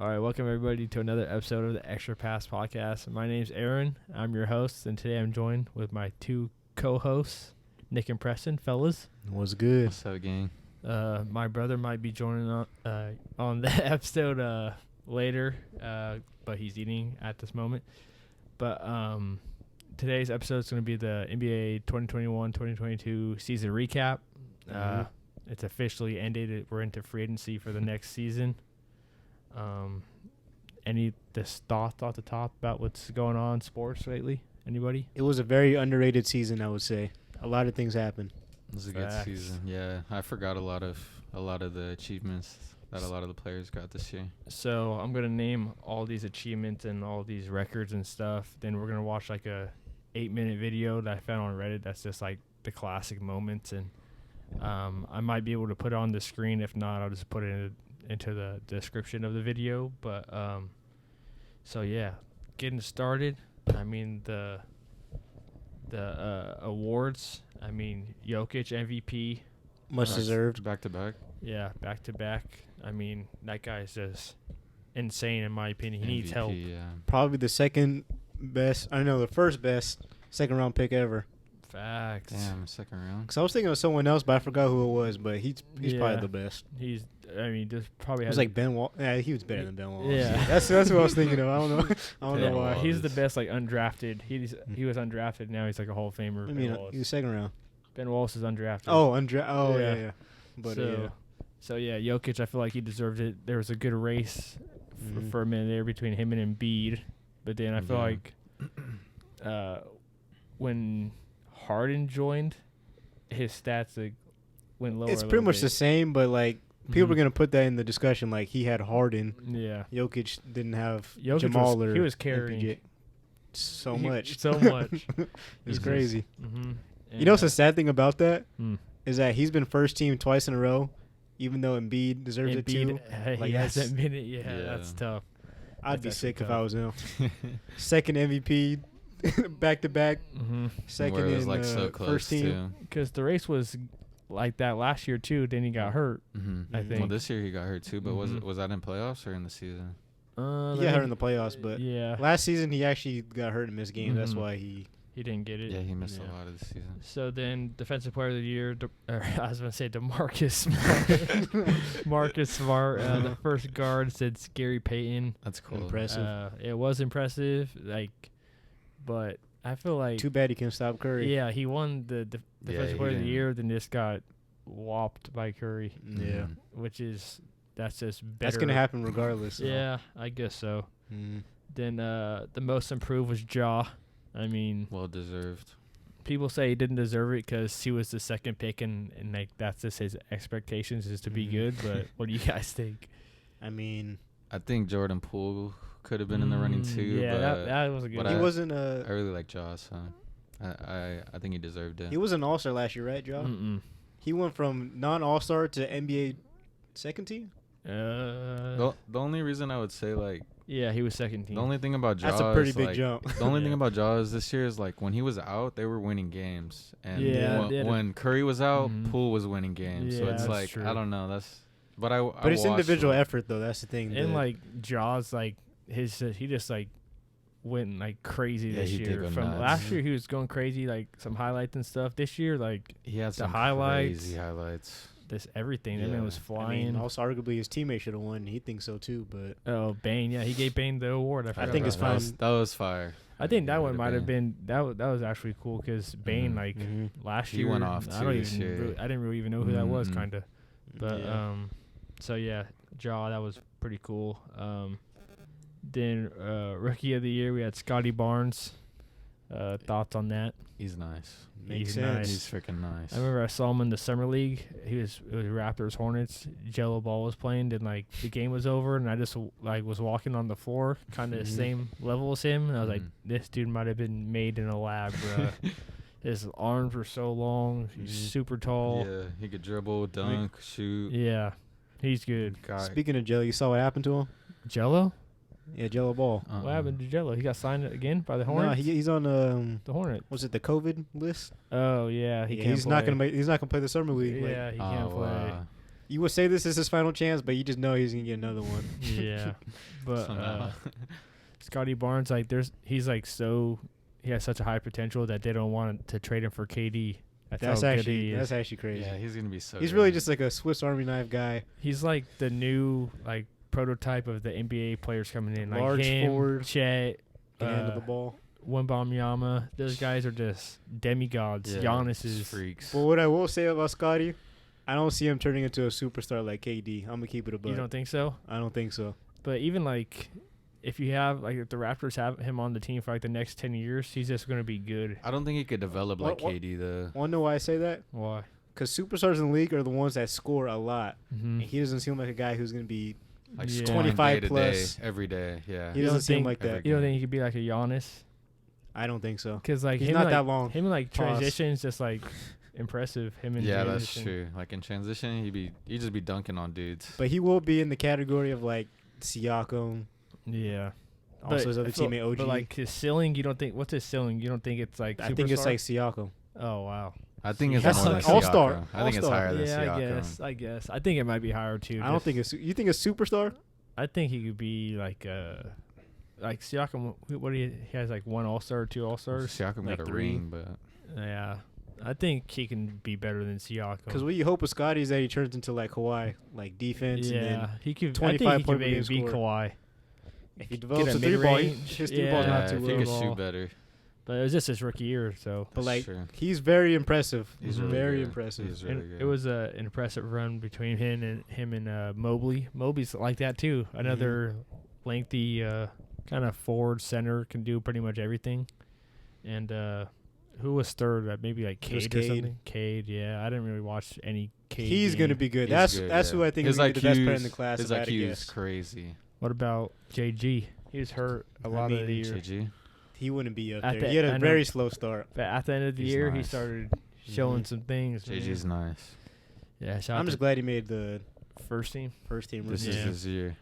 All right, welcome everybody to another episode of the Extra Pass Podcast. My name's Aaron. I'm your host, and today I'm joined with my two co-hosts, Nick and Preston. Fellas, what's good? What's up, gang? My brother might be joining on the episode later, but he's eating at this moment. But today's episode is going to be the NBA 2021-2022 season recap. It's officially ended. We're into free agency for the next season. Any thoughts off the top about what's going on in sports lately? Anybody? It was a very underrated season, I would say. A lot of things happened. It was a good season. Yeah, I forgot a lot of the achievements that a lot of the players got this year. So I'm gonna name all these achievements and all these records and stuff. Then we're gonna watch like a 8-minute video that I found on Reddit. That's just like the classic moments, and I might be able to put it on the screen. If not, I'll just put it into the description of the video. But so yeah, getting started. I mean the awards. I mean Jokic MVP, Much deserved. Back to back. Yeah, back to back. I mean that guy's just insane in my opinion. He needs help. Yeah. Probably the second best. I know the first best second round pick ever. Facts. Damn, second round. Because I was thinking of someone else, but I forgot who it was. But he's probably the best. I mean, just probably. It was like Ben Wall. Yeah, he was better than Ben Wall. Yeah, that's what I was thinking of. I don't know why. He's the best, like undrafted. He was undrafted. Now he's like a Hall of Famer. I mean, he was second round. Ben Wallace is undrafted. Oh, yeah. But so yeah, Jokic. I feel like he deserved it. There was a good race for a minute there between him and Embiid, but then I feel like when Harden joined, his stats went lower. It's pretty much the same, but like. People are going to put that in the discussion like he had Harden. Yeah. Jokic didn't have Jokic Jamal or he was carrying MPJ. So much. It's crazy. You know what's the sad thing about that? Is that he's been first team twice in a row, even though Embiid deserves it too. He hasn't been it. Yeah, that's tough. I'd be sick if I was him. Second MVP, back to back. Second in like so first team. Because the race was like that last year too. Then he got hurt. I think. Well, this year he got hurt too. But was that in playoffs or in the season? He got hurt in the playoffs, but yeah. Last season he actually got hurt and missed games. That's why he didn't get it. Yeah, he missed a lot of the season. So then, defensive player of the year, I was gonna say DeMarcus Smart. Marcus Smart, the first guard since Gary Payton. That's cool. Impressive. It was impressive, but I feel like too bad he couldn't stop Curry. Yeah, he won the defensive player of the year, then just got whopped by Curry. Yeah, that's just better. That's gonna happen regardless. Yeah, I guess so. Then the most improved was Ja. I mean, well deserved. People say he didn't deserve it because he was the second pick, and like that's just his expectations is to be good. But what do you guys think? I mean, I think Jordan Poole could have been in the running too. Yeah, but that was a good. He wasn't I really like Ja, so I think he deserved it. He was an All-Star last year, right, Ja? He went from non-All-Star to NBA second team. The only reason I would say he was second team. The only thing about Ja that's a pretty is, big jump. The only thing about Ja is this year is like when he was out, they were winning games, and when Curry was out, Poole was winning games. So it's like true. I don't know. But it's individual effort though. That's the thing. And like Ja's like he just like went like crazy this year. From nuts. Last year he was going crazy, like some highlights and stuff. This year like he had some crazy highlights. This everything. That man was flying. I mean, also arguably his teammate should have won. He thinks so too, but Bane, he gave Bane the award. I think it's fine. That was fire. I think that one might have been that was actually cool because Bane last year he went off too. I didn't really even know who that was, kind of. But so yeah, Ja, that was pretty cool. Then rookie of the year we had Scotty Barnes. Thoughts on that? He's nice. Makes sense. Nice. He's freaking nice. I remember I saw him in the summer league. It was Raptors Hornets. Jello Ball was playing, and like the game was over, and I just like was walking on the floor, kind of the same level as him. And I was like, this dude might have been made in a lab, bro. His arms were so long. He's super tall. Yeah, he could dribble, dunk, shoot. Yeah, he's good. Speaking of Jello, you saw what happened to him? Jello? Yeah, Jello Ball. What happened to Jello? He got signed again by the Hornets. No, he's on the Hornets. Was it the COVID list? Oh yeah, he's not gonna play the summer league. Yeah, he can't play. You would say this is his final chance, but you just know he's gonna get another one. Yeah, but Scotty Barnes, like, he has such a high potential that they don't want to trade him for KD. That's actually crazy. Yeah, he's gonna be so. He's really just like a Swiss Army knife guy. He's like the new like prototype of the NBA players coming in, like large forward, Chet, hand of the ball, Wembanyama. Those guys are just demigods. Yeah, Giannis is freaks. But what I will say about Scotty, I don't see him turning into a superstar like KD. I'm gonna keep it a buck. You don't think so? I don't think so. But even like, if the Raptors have him on the team for like the next 10 years, he's just gonna be good. I don't think he could develop like KD though. Want to know why I say that? Why? Because superstars in the league are the ones that score a lot, mm-hmm. and he doesn't seem like a guy who's gonna be like 25 plus every day. Yeah, he doesn't seem like that. You don't think he could be like a Giannis? I don't think so. Because like he's him not like, that long. Him like transitions just like impressive. Him in yeah, transition. that's true. Like in transition, he'd just be dunking on dudes. But he will be in the category of like Siakam. Yeah. Also his other teammate OG. But like his ceiling, you don't think? What's his ceiling? You don't think it's like? I think it's like Siakam. Oh wow. I think it's more like all-star. I think it's higher than Siakam. I guess. I think it might be higher too. I don't think it's. You think a superstar? I think he could be like Siakam. What he has like 1 All-Star, 2 All-Stars. Siakam like got a ring, but yeah. I think he can be better than Siakam. Because what you hope with Scotty is that he turns into like Kawhi, like defense. Yeah, and he could. 25 point maybe beat Kawhi. If he develops a 3-ball, his 3-ball's not too if low. he could shoot better. But it was just his rookie year, so. But like, he's very impressive. He's very impressive. He's really good. It was an impressive run between him and Mobley. Mobley's like that too. Another lengthy kind of forward center, can do pretty much everything. And who was third? Maybe like Cade or something. Cade, yeah. I didn't really watch any Cade. He's gonna be good. That's who I think is the best player in the class. His IQ is crazy. What about JG? He was hurt a lot of the year. JG? He wouldn't be up there. He had a very slow start. But at the end of the year, he started showing some things. JG's nice. Yeah, I'm just glad he made the first team. This is his year.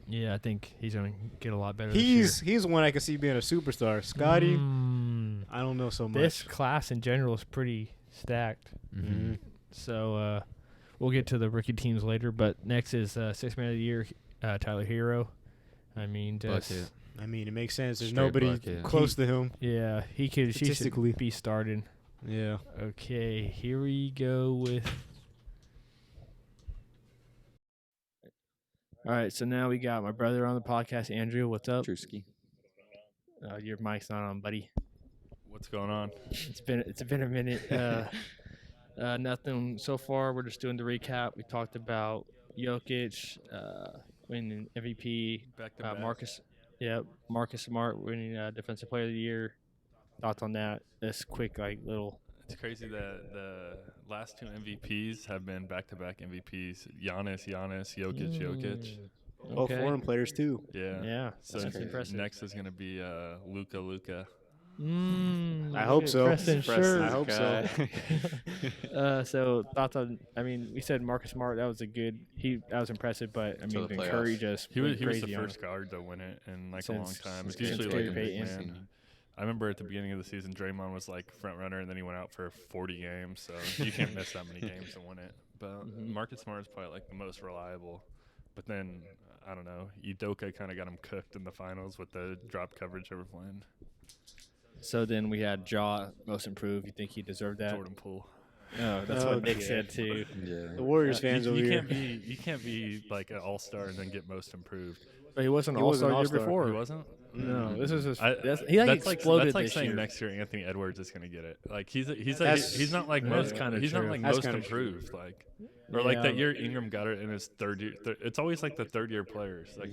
Yeah, I think he's gonna get a lot better. He's one I can see being a superstar. Scotty, I don't know so much. This class in general is pretty stacked. Mm-hmm. So we'll get to the rookie teams later. But next is Sixth Man of the Year, Tyler Hero. I mean, it makes sense. There's Straight nobody bucket. close to him. Yeah, he should be started. Yeah. Okay, here we go with. All right, so now we got my brother on the podcast, Andrew. What's up? Drewski. Your mic's not on, buddy. What's going on? It's been a minute. Nothing so far. We're just doing the recap. We talked about Jokic winning MVP. Marcus Smart winning Defensive Player of the Year. Thoughts on that? This quick, little. It's crazy that the last 2 MVPs have been back-to-back MVPs. Giannis, Jokic. Okay. Both foreign players too. Yeah. So that's impressive. Next is gonna be Luka. I hope so. Sure. I hope so. So thoughts on? I mean, we said Marcus Smart. That was that was impressive. But I mean, Curry just he was the first guard to win it in a long time. It's usually like a big man. I remember at the beginning of the season, Draymond was like front runner, and then he went out for 40 games. So you can't miss that many games to win it. But Marcus Smart is probably like the most reliable. But then I don't know, Udoka kind of got him cooked in the finals with the drop coverage they were playing. So then we had Ja most improved. You think he deserved that? Jordan Poole. No, that's what Nick said too. Yeah. The Warriors fans over here. You can't be like an all-star and then get most improved. But he wasn't an all-star year before. He wasn't? No, this is his. He exploded that's like this saying year. Next year Anthony Edwards is going to get it. Like he's not like most improved. Like or like that year Ingram got it in his third year. It's always like the third-year players. Like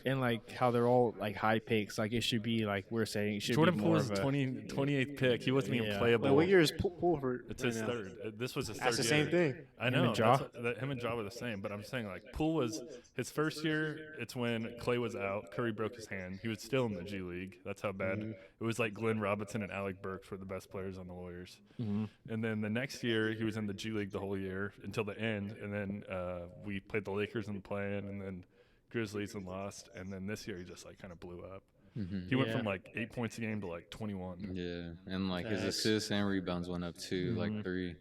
and like how they're all like high picks. Like it should be like we're saying. It should Jordan be Poole more was of 28th pick. He wasn't even playable. Wait, what year is Poole for? It's his third. This was his third. That's the same thing. I know. Him and Ja were the same. But I'm saying like Poole was his first year. It's when Clay was out. Curry broke his hand. He was still in the G League. That's how bad it was. Like Glenn Robinson and Alec Burks were the best players on the Warriors. And then the next year he was in the G League the whole year until the end. And then we played the Lakers in the play-in, and then Grizzlies and lost. And then this year he just like kind of blew up. He went from like 8 points a game to like 21. Yeah, and like his assists and rebounds went up too, like 3.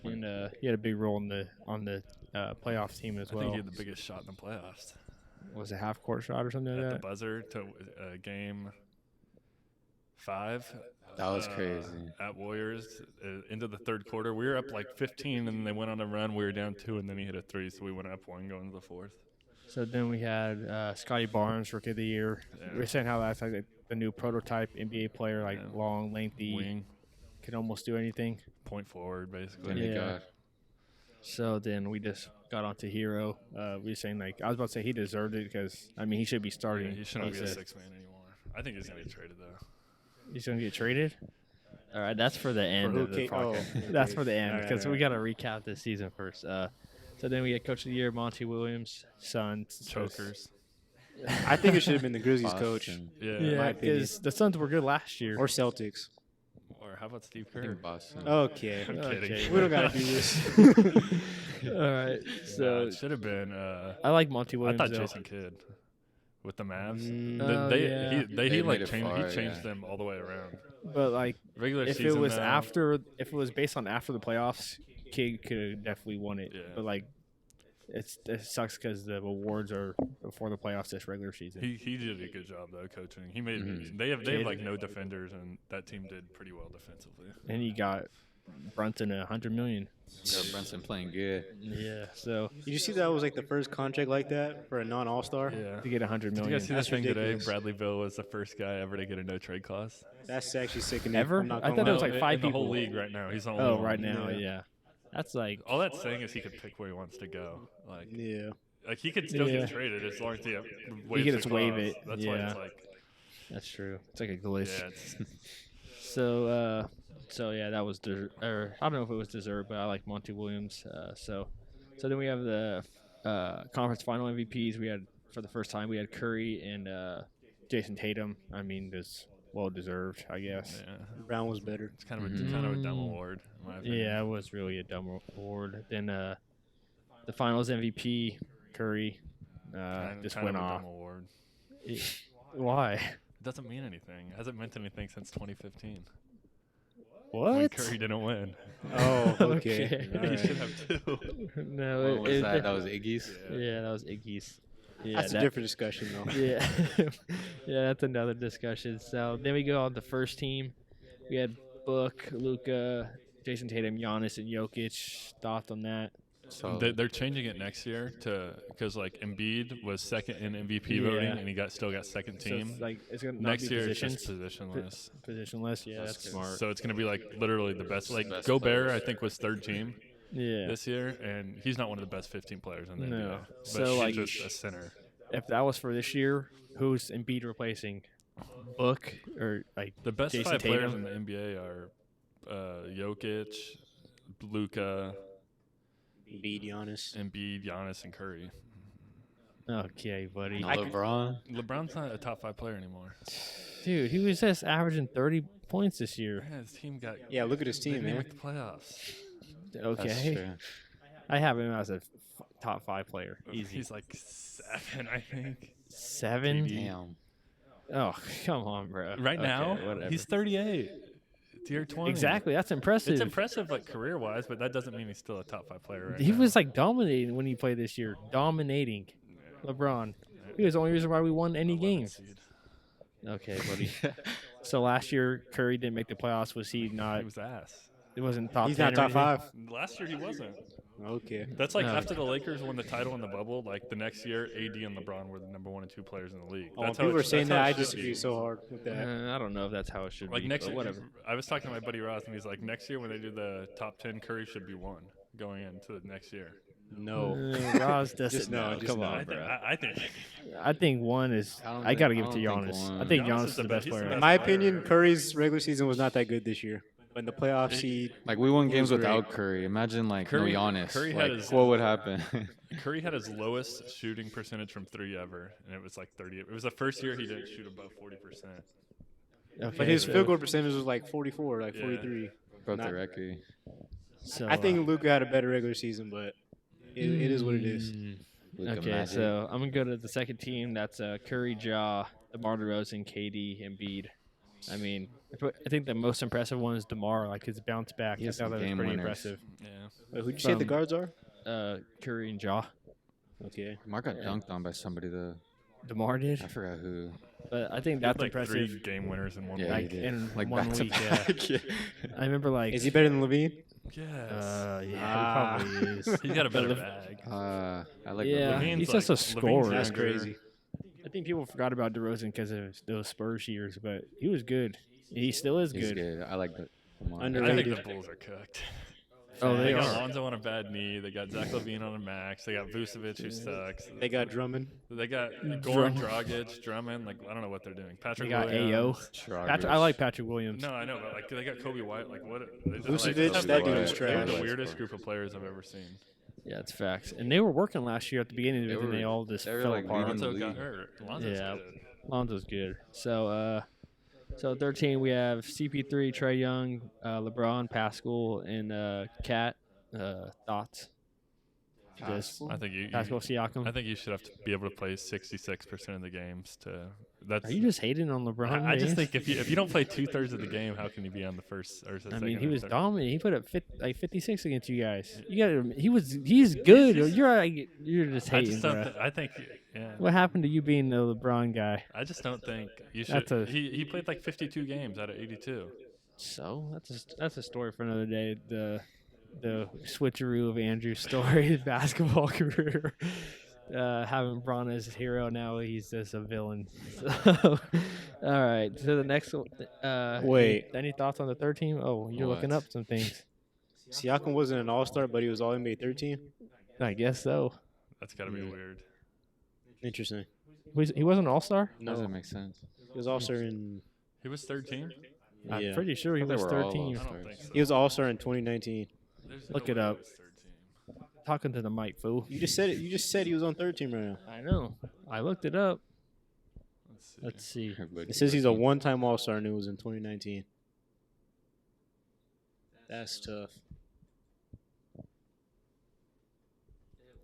And he had a big role on the playoff team as well. I think he had the biggest shot in the playoffs. Was it half-court shot or something like that? At the buzzer to game 5. That was crazy. At Warriors, into the third quarter. We were up like 15, and then they went on a run. We were down 2, and then he hit a 3, so we went up 1 going to the 4th. So then we had Scotty Barnes, Rookie of the Year. Yeah. We were saying how that's like the new prototype NBA player, like long, lengthy, wing, can almost do anything. Point forward, basically. Yeah. So then we just got onto Hero. We were saying, like, I was about to say he deserved it because, I mean, he should be starting. Yeah, he shouldn't be a 6-man anymore. I think he's going to get traded, though. He's going to get traded? All right, that's for the end of the podcast. That's for the end because we got to recap this season first. So then we had Coach of the Year, Monty Williams, Suns. Chokers. I think it should have been the Grizzlies coach. Yeah, because the Suns were good last year. Or Celtics. Or how about Steve Kerr? Boston. Okay. I'm kidding. We don't got to do this. All right. So it should have been. I like Monty Williams. I thought Jason Kidd with the Mavs. He changed them all the way around. But like regular if season, if it was based on after the playoffs, Kidd could have definitely won it. Yeah. But like it sucks because the awards are before the playoffs this regular season. He did a good job though coaching. He made they have like no defenders, and that team did pretty well defensively. And he got Brunson $100 million. Brunson playing good. Yeah. So did you see that was like the first contract like that for a non-All-Star? Yeah. To get $100 million. Did you guys see this thing ridiculous. today? Bradley Beal was the first guy ever to get a no trade clause. That's actually sickening. Ever? I thought it was like 5 in people. the whole league right now. He's the only one. Right now, yeah. That's like all that's saying is he could pick where he wants to go. Like like he could still get traded as long as he can just waive it. That's why it's like that's true. It's like a glitch. Yeah, So yeah, that was or I don't know if it was deserved, but I like Monty Williams. So then we have the conference final MVPs. We had for the first time we had Curry and Jason Tatum. I mean, just well deserved, I guess. Yeah. Brown was better. It's kind of a dumb award, in my opinion. Yeah, it was really a dumb award. Then the finals MVP Curry just went off. Dumb award. Why? It doesn't mean anything. It hasn't meant anything since 2015. What? When Curry didn't win. Oh, okay. He should have too. No, what was that? That was Iggy's? Yeah, that was Iggy's. Yeah, that's a different discussion, though. Yeah. Yeah, that's another discussion. So then we go on the first team. We had Book, Luka, Jason Tatum, Giannis, and Jokic. Thoughts on that? So they're changing it next year because like Embiid was second in MVP voting and he still got second team. So it's gonna next year it's positions. just positionless. Positionless, yeah, that's smart. So it's gonna be like literally the best. Like Gobert, I think was third team. Yeah. This year, and he's not one of the best 15 players in the NBA. But So he's just a center. If that was for this year, who's Embiid replacing? Book or like the best Jason 5 Tatum? players in the NBA are Jokic, Luka, Embiid, Giannis, and Curry. Okay, buddy. LeBron's not a top 5 player anymore. Dude, he was just averaging 30 points this year. Yeah, his team got. Yeah, look at his team, man. Make the playoffs. Okay. I have him as a top 5 player. Easy. He's like 7, I think. 7? Damn. Oh, come on, bro. Right now, he's 38. Tier 20. Exactly. That's impressive. It's impressive, like career-wise, but that doesn't mean he's still a top 5 player. Right he now. was like dominating when he played this year. Dominating. LeBron. He was the only reason why we won any games. Okay, buddy. So last year, Curry didn't make the playoffs. Was he not? He was ass. It wasn't top 10. He's not top 5. Last year he wasn't. Okay. That's like after the Lakers won the title in the bubble, like the next year, AD and LeBron were the number 1 and 2 players in the league. That's people were saying that. I disagree so hard with that. I don't know if that's how it should be. Like next year, whatever. I was talking to my buddy Ross, and he's like, next year when they do the top 10, Curry should be 1 going into the next year. No. Ross doesn't Just no. Come on, bro. I think 1 is. I got to give it to Giannis. I think Giannis is the best player. In my opinion, Curry's regular season was not that good this year. But in the playoffs, we won games without Curry. Imagine no Giannis. What would happen? Curry had his lowest shooting percentage from 3 ever, and it was like 30. It was the first year he didn't shoot above 40%. Okay, but his field goal percentage was like 44, 43. Broke the record. So I think Luka had a better regular season, but it is what it is. Okay, so I'm going to go to the second team. That's Curry, Ja, DeMar DeRozan, KD, Embiid. I mean, I think the most impressive one is DeMar, like his bounce back. I thought that was pretty impressive. Yeah. Wait, who'd you say the guards are? Curry and Ja. Okay. Mark got dunked on by somebody though. DeMar did. I forgot who. But I think that's like impressive. 3 game winners in one Yeah, week. In like one back week. to back. Yeah. I remember Is he better than Levine? Yes. He probably is. He's got a better bag. I like. Yeah, Levine. he's just a scorer. That's crazy. I think people forgot about DeRozan because of those Spurs years, but he was good. He still is He's good. good. I like that. I think the Bulls are cooked. Oh, they got are. Lonzo on a bad knee. They got Zach LaVine on a max. They got Vucevic who sucks. They got Drummond. They got Goran Dragic, Drummond. Like I don't know what they're doing. Patrick They got Williams. I like Patrick Williams. No, I know, but like they got Kobe White. Like what? Vucevic, that dude was trash. They're the weirdest group of players I've ever seen. Yeah, it's facts. And they were working last year at the beginning of it, and they all just fell like apart. Lonzo got hurt. Lonzo's good. Lonzo's good. So 13 we have CP3, Trae Young, LeBron, Pascal, and Cat. Thoughts? I think Pascal Siakam. I think you should have to be able to play 66% of the games. Are you just hating on LeBron? I just think if you don't play 2/3 of the game, how can you be on the first or second? I mean, he was third? dominant. He put up 56 against you guys. You got he's good. You're just hating, bro. I think yeah. What happened to you being the LeBron guy? I just don't think you should. He played like 52 games out of 82. So that's a story for another day. The switcheroo of Andrew's story, his basketball career. Having Braun as his hero, now he's just a villain. So, all right, so the next one. Wait. Any thoughts on the third team? Oh, you're looking up some things. Siakam wasn't an all-star, but he was all-NBA third team? I guess so. That's got to be weird. Interesting. He wasn't an all-star? No. Doesn't make sense. He was all-star in... He was third team? Yeah. I'm pretty sure he was third team. I don't think so. He was all-star in 2019. Look it up. Talking to the mic, fool. You just said it. You just said he was on third team right now. I know. I looked it up. Let's see. It says he's a one-time all-star and it was in 2019. That's tough.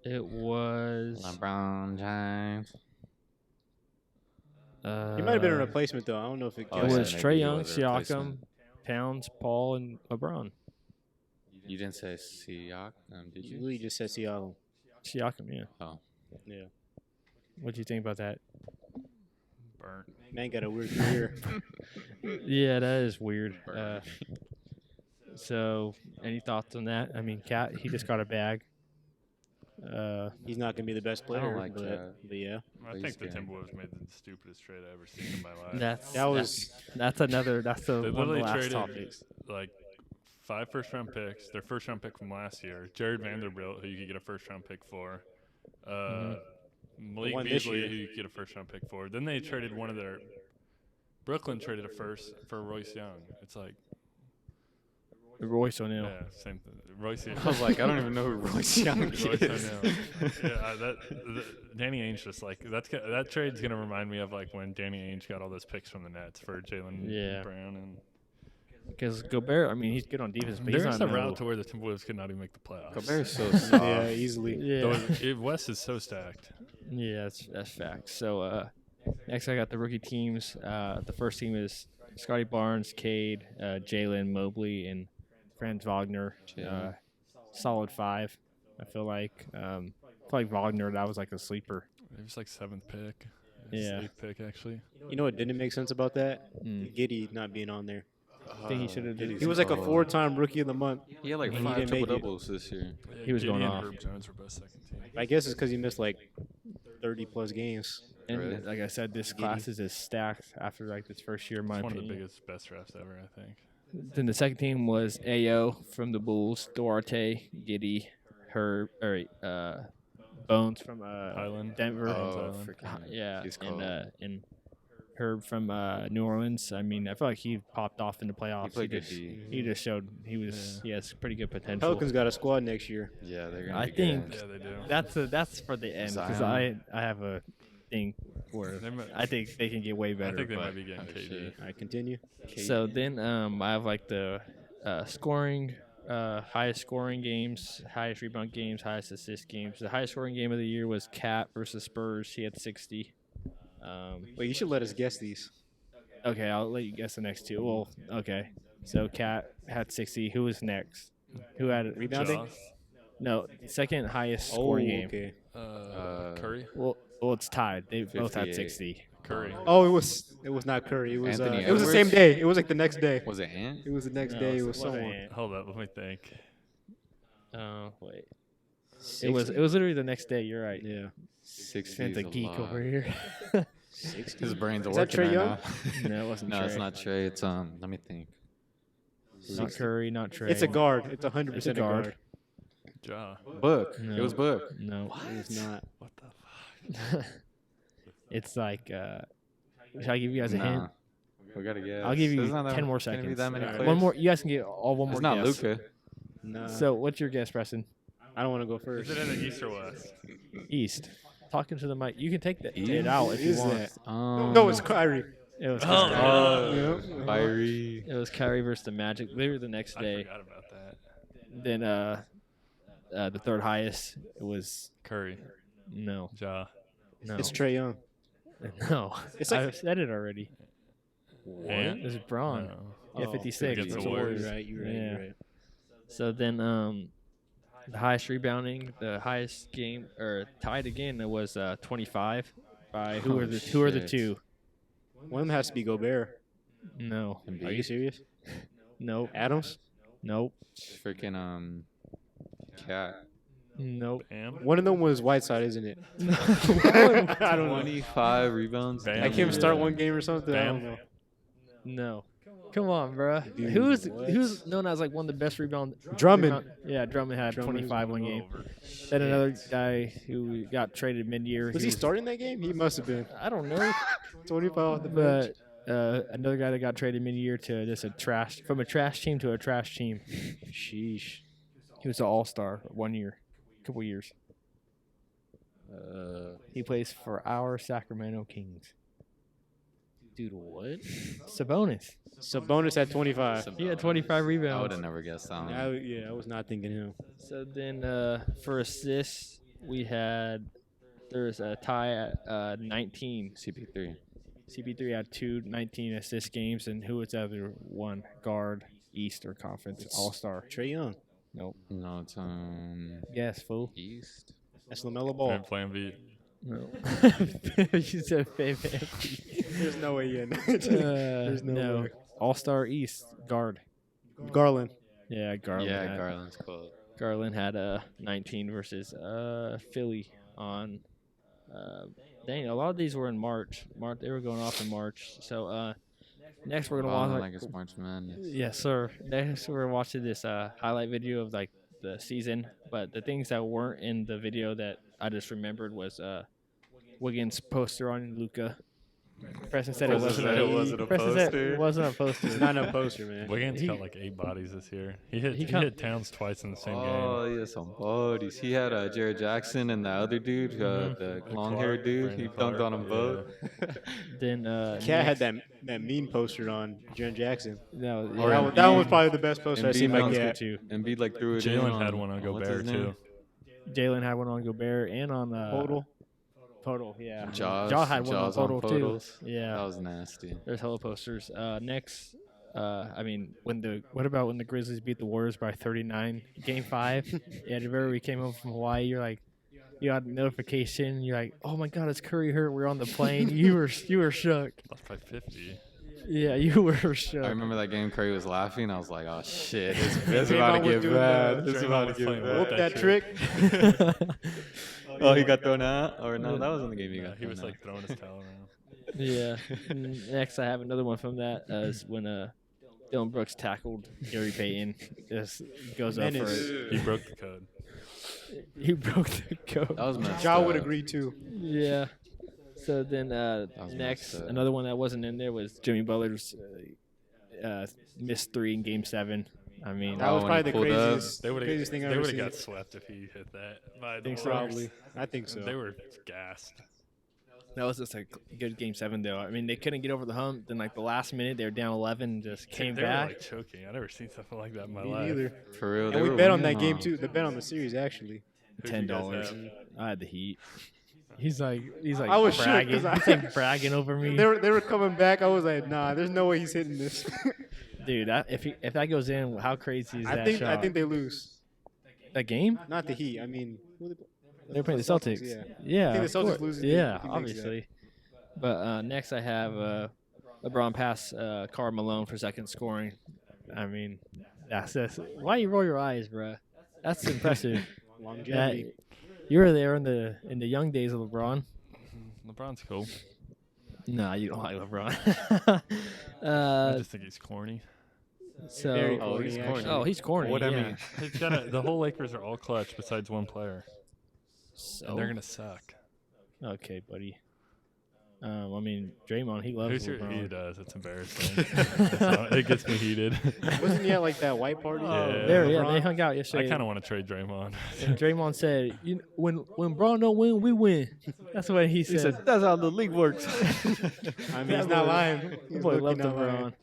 It was LeBron James. He might have been a replacement though. I don't know if it. It was maybe Trae he Young, was a Siakam, replacement. Pounds, Paul, and LeBron. You didn't say Siakam, did You you? really just said Siakam. Siakam, yeah. Oh. Yeah. What do you think about that? Burnt. Man got a weird career. Yeah, that is weird. So, any thoughts on that? I mean, Cat, he just got a bag. He's not gonna be the best player. I don't like but, that. But yeah. I think the Timberwolves made the stupidest trade I ever seen in my life. That's That was. that's They one of the literally last traded topics. like 5 first-round picks. Their first-round pick from last year, Jared Vanderbilt, who you could get a first-round pick for. Malik one this Beasley, year. who you could get a first-round pick for. Then they traded one of their. Brooklyn traded a first for Royce Young. It's like Royce O'Neal. yeah, same thing. Royce. I was like, I don't even know who Royce Young Royce is. O'Neal. Yeah, Danny Ainge just like that trade's gonna remind me of like when Danny Ainge got all those picks from the Nets for Jaylen Brown and. Because Gobert, I mean, he's good on defense, but he's There's not a route to where the Timberwolves could not even make the playoffs. Gobert's so soft. Yeah, easily. Yeah, West is so stacked. yeah, that's facts. So next, I got the rookie teams. The first team is Scotty Barnes, Cade, Jalen Mobley, and Franz Wagner. Solid 5. I feel like. Wagner, that was like a sleeper. It was like 7th pick. Yeah. 8th pick actually. You know what didn't make sense about that? Giddy not being on there. I think he should have. He was like a 4-time rookie of the month. He had like And he 5 didn't make triple it. doubles this year. He was Gideon going and off. Herb Jones were both second team. I guess it's because he missed like 30+ games. And Really? like I said, this class is just stacked after like this first year. In my It's one of opinion. the biggest, best drafts ever, I think. Then the second team was Ao from the Bulls, Duarte, Giddy, Herb, Bones from Highland. Denver. Oh, Highland. freaking. Yeah, He's cold. and Herb from New Orleans. I mean, I feel like he popped off in the playoffs. He played good just, D. he just showed he has pretty good potential. Pelicans got a squad next year. Yeah, they're gonna I be think- good. Yeah, they do. That's for the end because Zion. I have a thing where They might- I think they can get way better. I think they but- might be getting Oh, KD. shit. All right, continue. So then I have like the scoring, highest scoring games, highest rebound games, highest assist games. The highest scoring game of the year was Cat versus Spurs. He had 60. Wait, you should let us guess these. Okay, I'll let you guess the next two. Well, okay. So Cat had 60. Who was next? Who had Rebounding? Josh. No, second highest scoring game. Okay. Curry. Well, it's tied. They both had 60. Curry. Oh, it was not Curry. It was Anthony it was the same Edwards? day. It was like the next day. Was it Ant? It was the next No, day. It it was wasn't someone. Ant. Hold up, let me think. Oh wait. It was literally the next day. You're right. Yeah. 60 Spent a is a geek lot. over here. 60. His brains are Is that working Trae right Young? now. No, it wasn't No, Trey. it's not Trey. It's let me think. Not Curry, not Trey. It's a guard. It's 100% It's a a guard. guard. Ja. Book. No. It was Book. No. It was not. What the fuck? It's like. Should I give you guys a hint? Nah. We gotta guess. I'll give you There's not 10 more gonna be seconds. that many Alright. players. One more. You guys can get all one more. It's not guess. Luka. Nah. So, what's your guess, Preston? I don't want to go first. Is it in the East or West? East. Talking to the mic. You can take it East? out if you Is want. that? Um, No, it's Kyrie. It was. Oh, Kyrie. Yeah. Kyrie. It was Kyrie versus the Magic. They were the next I day. forgot about that. Then the third highest was Curry. no. Ja. No. It's Trae Young. No. It's like- I said it already. Ant? It was Braun. No. Yeah, Oh, 56. against the versus Warriors. You're right. You're right. Yeah. You're right. So then the highest rebounding, the highest game, or tied again, it was 25 by who are the shit. two? One of them has to be Gobert. No. Embiid? Are you serious? Nope. Adams? Nope. Freaking Cat. Nope. Bam. One of them was Whiteside, isn't it? I don't know. 25 rebounds. Bam. I can't even start one game or something. I don't Bam. know. No. Come on, bruh. Dude, who's what? known as like one of the best rebound? Drummond. Yeah, Drummond had Drummond 25 one Go game. over. Then another guy who got traded mid-year. Was he starting that game? He must have been. I don't know, 25 off the bench. but another guy that got traded mid-year to just a trash team to a trash team. Sheesh. He was an all-star 1 year, couple years. He plays for our Sacramento Kings. Dude, what? Sabonis. Sabonis at 25. He had 25 I rebounds. would have never guessed that one. I was not thinking him. So then for assists, there's a tie at 19. CP3. CP3 had 19 assist games, and who was the other one? Guard, East, or Conference All-Star. Trae Young. Nope. No, it's Yes, fool. East. That's LaMelo Ball. Plan B. No. You said favorite. There's no way in. There's no way. All-Star East, guard. Garland. Yeah, Garland. Yeah, Garland's close. Garland had 19 versus Philly on. Dang, a lot of these were in March. They were going off in March. So next we're gonna watch. Like it's March Madness. Yes, sir. Next we're watching this highlight video of like the season, but the things that weren't in the video that I just remembered was Wiggins' poster on Luka. Preston said it wasn't. It wasn't a Preston said poster. it wasn't a poster. It's not a poster, man. Wiggins got like 8 bodies this year. He he hit Towns twice in the same Oh, game. yeah, some bodies. He had Jared Jackson and the other dude, the long-haired dude. He Brandon dunked on them Clark, both. Then Cat had that mean poster on Jaren Jackson. no, Or yeah, Embiid. That one was probably the best poster I've Embiid seen by dunked Cat. too. Embiid like threw it in. Jalen had one on what's his Gobert name? too. Jalen had one on Gobert and on Total. Podol, yeah. Jaws. Ja had one Jaws on on Podol too. Podol's. Yeah. That was nasty. There's hella posters. Next, I mean, what about when the Grizzlies beat the Warriors by 39, Game 5? Yeah, remember we came home from Hawaii. You're like, you got a notification. You're like, oh my God, is Curry hurt? We're on the plane. you were shook. Lost by 50. Yeah, you were shook. I remember that game. Curry was laughing. I was like, "Oh shit, it's Draymond about to was get doing bad. the- It's Draymond about to was get playing bad." Whoop that trick. Oh, he got thrown out, or no? That wasn't the game he Yeah, got. he was thrown like throwing his towel around. Yeah. Next, I have another one from that. Is when Dylan Brooks tackled Gary Payton. Just goes up for Menace. it. He broke the code. He broke the code. That was messed Ja up. would agree too. Yeah. So then was next, messed up. another one that wasn't in there was Jimmy Butler's missed 3 in Game 7. I mean, That was when probably he the pulled up, craziest, They would craziest thing I've have ever seen. got swept if he hit that. By the Think so? Warriors. Probably. I think so. They were gassed. that was just a good Game 7, though. I mean, they couldn't get over the hump. Then, like, the last minute, they were down 11, just came They were back. like choking. I never seen something like that in my Me life. neither. For real, And they we were bet on that winning, game huh? too. The bet on the series actually. Who'd you guys $10. have? I had the Heat. He's like I was shook bragging. 'cause I- He's like bragging over me. They were coming back. I was like, nah, there's no way he's hitting this. Dude, if that goes in, how crazy is I that think shot? I think they lose. That game? Not the Heat. I mean, they're playing the Celtics. Yeah. I think the Celtics losing. Yeah, obviously. But next I have LeBron pass Karl Malone for second scoring. I mean, that's why you roll your eyes, bro? That's impressive. Longevity. You were there in the young days of LeBron. LeBron's cool. Nah, you don't like LeBron. I just think he's corny. So, he's corny. Oh, he's corny. What I mean, the whole Lakers are all clutch besides one player, and they're gonna suck. Okay, buddy. I mean, Draymond, he loves LeBron. He does. It's embarrassing. It gets me heated. Wasn't he at like that white party? They hung out yesterday. I kind of want to trade Draymond. And Draymond said, when Braun don't win, we win. That's what he said. He said, that's how the league works. I mean, he's not lying. He's boy loved LeBron.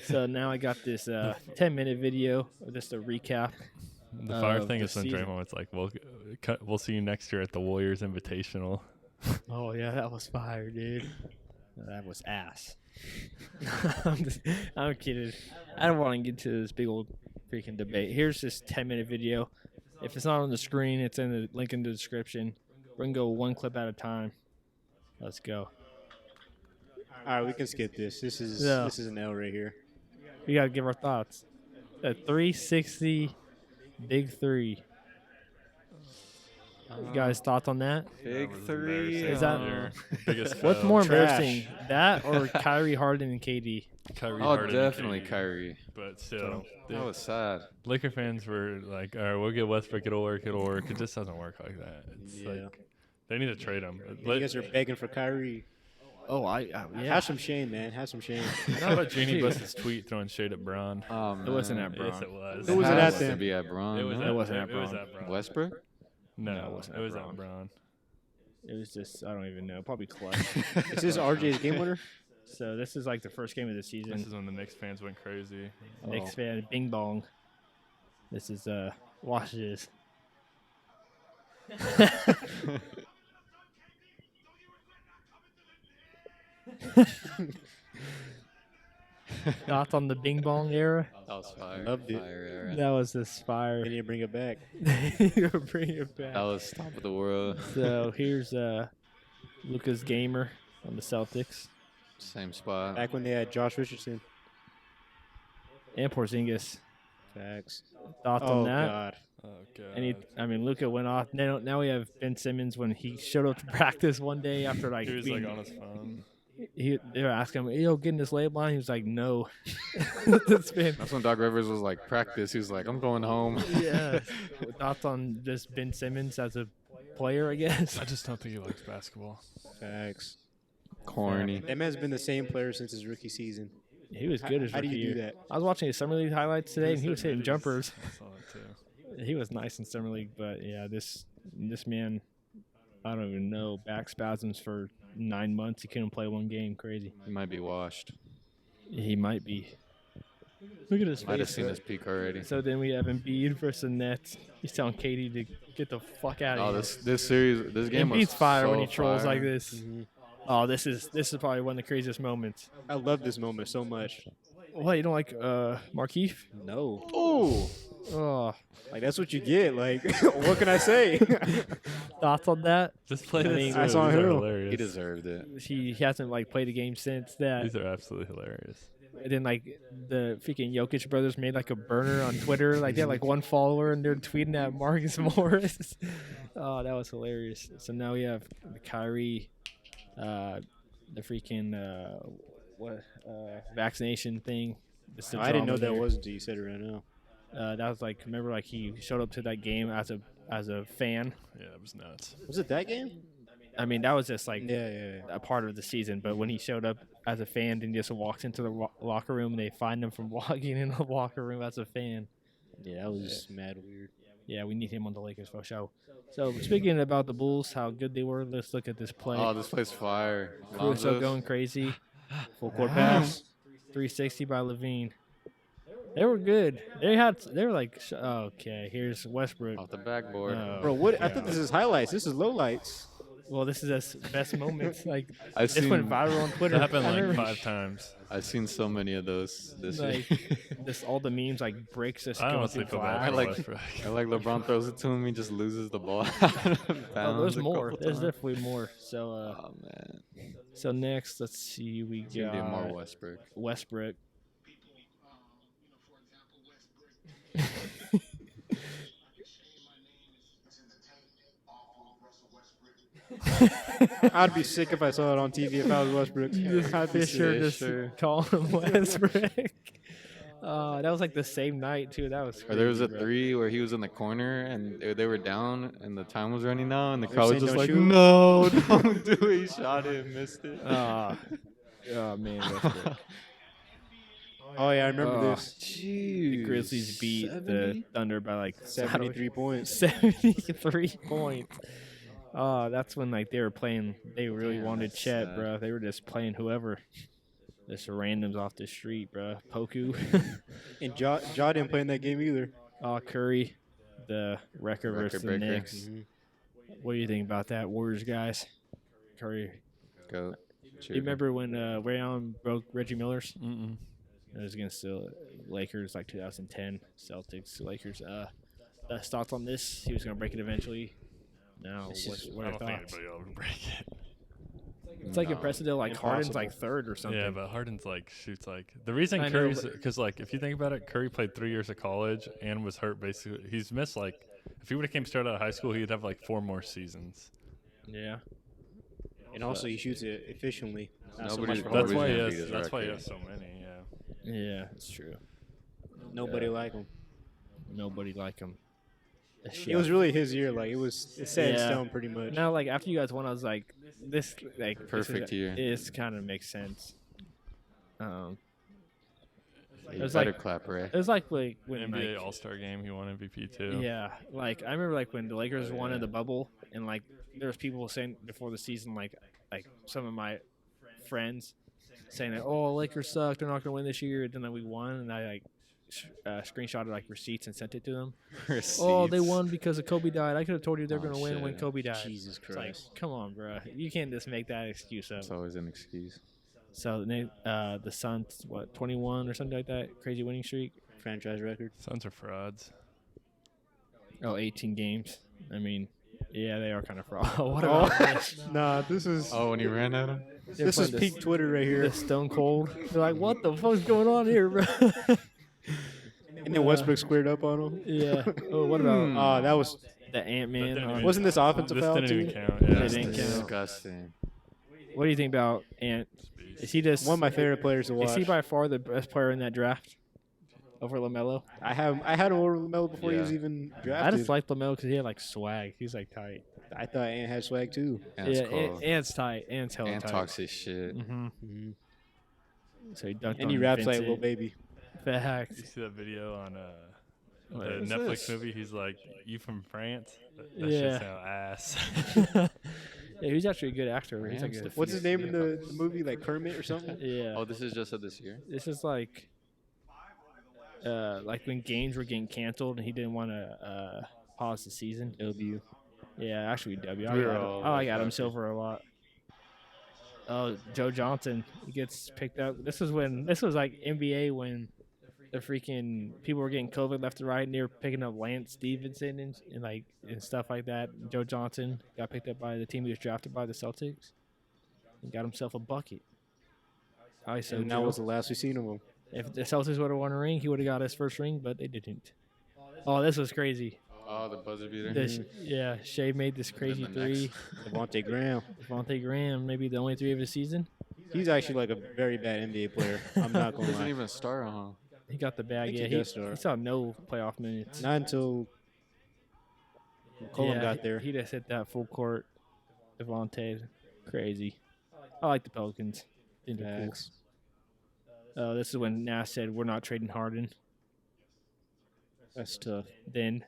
So now I got this 10-minute video, just a recap. The fire thing is when Draymond was like, we'll see you next year at the Warriors Invitational. Oh, yeah, that was fire, dude. That was ass. I'm kidding. I don't want to get into this big old freaking debate. Here's this 10-minute video. If it's not on the screen, it's in the link in the description. We're going to go one clip at a time. Let's go. All right, we can skip this. This is an L right here. We got to give our thoughts. A 360 big three. You guys thoughts on that? Big three. Is that biggest? What's more Trash. embarrassing, that or Kyrie, Harden, and KD? Harden, definitely and KD. Kyrie. But still, That was sad. Laker fans were like, "All right, we'll get Westbrook. It'll work. It'll work." It just doesn't work like that. It's like they need to trade him. You guys are begging for Kyrie. Oh, yeah. Have some shame, man. Have some shame. How about Jeannie Buss's tweet throwing shade at Braun? It wasn't at Braun. Yes, it was. Who was it at then? To be at Braun. It was wasn't at It was Braun. at Braun. Westbrook? No, it wasn't it at was Braun. at Braun. It was just, I don't even know, probably Clutch. Is this RJ's game winner? So this is like the first game of the season. This is when the Knicks fans went crazy. Knicks fan, bing bong. This is, watch this. Thoughts on the bing bong era? That was fire. Loved it. Fire era. That was this fire. They need to bring it back. Bring it back. That was top of the world. So here's Lucas Gamer on the Celtics. Same spot. Back when they had Josh Richardson. And Porzingis. Facts. Thoughts on that? God. Oh god. And Luka went off. Now we have Ben Simmons when he showed up to practice one day after He was like on his phone. they were asking him, "Yo, getting this label on?" He was like, "No." That's when Doc Rivers was like, practice. He was like, I'm going home. Yeah. Thoughts on just Ben Simmons as a player, I guess? I just don't think he likes basketball. Facts. Corny. That man's been the same player since his rookie season. He was good as How do rookie you do year. that? I was watching his summer league highlights today, and he was hitting jumpers. I saw that too. He was nice in summer league, but yeah, this man, I don't even know, back spasms for 9 months. He couldn't play one game. Crazy. He might be washed. He might be. Look at his Might have face. seen his peak already. So then we have Embiid versus the Nets. He's telling Katie to get the fuck out of Oh, here. this game was Embiid's fire so when he trolls fire. like this. Mm-hmm. Oh, this is probably one of the craziest moments. I love this moment so much. What, you don't like Markeith? No. Oh, Oh, Like, that's what you get. Like, what can I say? thoughts on that? Just play I this. mean, through. I saw These are him. hilarious. he deserved it. He hasn't like played a game since that. These are absolutely hilarious. And then like the freaking Jokic brothers made like a burner on Twitter. Like they had like one follower and they're tweeting at Marcus Morris. Oh, that was hilarious. So now we have the Kyrie, the freaking vaccination thing. I didn't know that was until you said it right now. That was like, remember, like he showed up to that game as a fan. Yeah, it was nuts. Was it that game? I mean, that was just like Yeah. a part of the season. But when he showed up as a fan and just walks into the locker room, they find him from walking in the locker room as a fan. Yeah, that was mad weird. Yeah, we need him on the Lakers for sure. So speaking about the Bulls, how good they were, let's look at this play. Oh, this play's fire. Caruso Lonzo's- going crazy. Full court pass. 360 by Levine. They were good. They were like, okay, here's Westbrook. off the backboard. Oh, Bro, what? I yeah. thought this is highlights. This is lowlights. Well, this is his best moments. Like this went viral on Twitter. That happened like 5 times. I've seen so many of those this like, year. This all the memes like breaks us. I honestly feel bad. I like LeBron throws it to him, he just loses the ball. There's more. There's definitely more. So oh man. So next, let's see. We got more Westbrook. Westbrook. I'd be sick if I saw it on TV if I was Westbrook. Fisher just calling him Westbrook. That was like the same night too. That was crazy, or there was a 3 where he was in the corner and they were down and the time was running out and the crowd was just like, no, don't do it. He shot it, missed it. Oh man, Westbrook. Oh yeah, I remember this. The Grizzlies beat the Thunder by like 73 points. 73 points. That's when like they were playing. They really wanted Chet, bro. They were just playing whoever, just randoms off the street, bro. Poku. And Ja didn't play in that game either. Curry, the record versus the Knicks. Mm-hmm. What do you think about that, Warriors guys? Curry. Go. Do you remember when Ray Allen broke Reggie Miller's? Mm-mm. It was against the Lakers, like 2010 Celtics. Lakers. Thoughts on this? He was going to break it eventually. Now, what are your thoughts? I don't think anybody will break it. It's like impressive though. Like Harden's like third or something. Yeah, but Harden's like shoots like the reason Curry's because like if you think about it, Curry played 3 years of college and was hurt basically. He's missed like if he would have came straight out of high school, he'd have like 4 more seasons. Yeah. And also he shoots it efficiently. That's why he has so many. Yeah. Yeah, it's true. Nobody like him. Nobody like him. It was really his year. Like it's set in stone pretty much. Now, like after you guys won, I was like, this like perfect year. It kind of makes sense. It was like clap, right? It was like when NBA All-Star game, he won MVP too. Yeah, like I remember like when the Lakers won in the bubble, and like there was people saying before the season, like some of my friends saying that, oh, Lakers suck, they're not gonna win this year. And then we won, and I like screenshotted like receipts and sent it to them. Receipts. Oh, they won because of Kobe died. I could have told you they're gonna win when Kobe died. Jesus Christ! It's like, come on, bro. You can't just make that excuse up. It's always an excuse. So the Suns, 21 or something like that, crazy winning streak, franchise record. Suns are frauds. Oh, 18 games. I mean, yeah, they are kind of fraud. What about this? Nah, this is. Oh, when he ran at him. This is peak Twitter right here. The Stone Cold. They're like, what the fuck's going on here, bro? And then Westbrook squared up on him. Yeah. Oh, what about? That was the Ant-Man. Wasn't this offensive foul too? This didn't even count. Yeah, it didn't count. Disgusting. What do you think about Ant? Is he just one of my favorite players to watch? Is he by far the best player in that draft over LaMelo? I had him over LaMelo before he was even drafted. I just liked LaMelo because he had like swag. He's like tight. I thought Ant had swag too. Ant's cool. Ant's tight. Ant's hella Ant tight. talks his shit. Mm-hmm. So he dunked and he raps like a little baby. Facts. You see that video on the Netflix movie? He's like, "You from France?" That shit's no ass. Yeah, he's actually a good actor. He's like what's his name in the movie? Like Kermit or something? Yeah. Oh, this is just of this year? This is like when games were getting canceled and he didn't want to pause the season. W. Yeah, actually W. I like Adam Silver a lot. Oh, Joe Johnson gets picked up. This was like NBA when the freaking people were getting COVID left and right, and they were picking up Lance Stevenson and stuff like that. Joe Johnson got picked up by the team he was drafted by, the Celtics, and got himself a bucket. And that was the last we seen of him. If the Celtics would have won a ring, he would have got his first ring, but they didn't. Oh, this was crazy. Oh, the buzzer beater. Yeah, Shea made this crazy three. Devontae Graham, maybe the only 3 of his season. He's actually like a very bad NBA player. I'm not going to lie. Doesn't even start, huh? He got the bag. Yeah, he saw no playoff minutes. Not until McCollum got there. He just hit that full court. Devontae, crazy. I like the Pelicans. Cool. This is when Nash said, "We're not trading Harden." That's tough. Then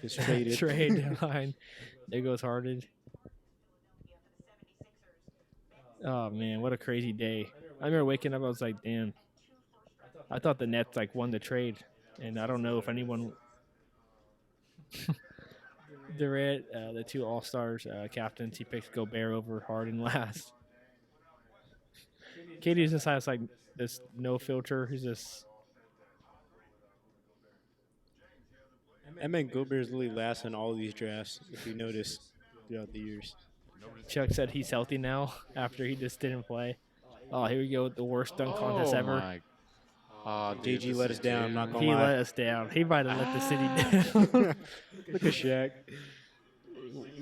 it's traded. Trade deadline. There goes Harden. Oh man, what a crazy day! I remember waking up. I was like, "Damn." I thought the Nets won the trade, and I don't know if anyone. Durant, the two All-Stars captains, he picked Gobert over Harden last. KD just has like this no filter. He's just. I mean, Gobert's literally last in all these drafts, if you notice, throughout the years. Chuck said he's healthy now after he just didn't play. Oh, here we go with the worst dunk contest ever. JG let us down. I'm not gonna lie. He let us down. He might have let the city down. Look at Shaq.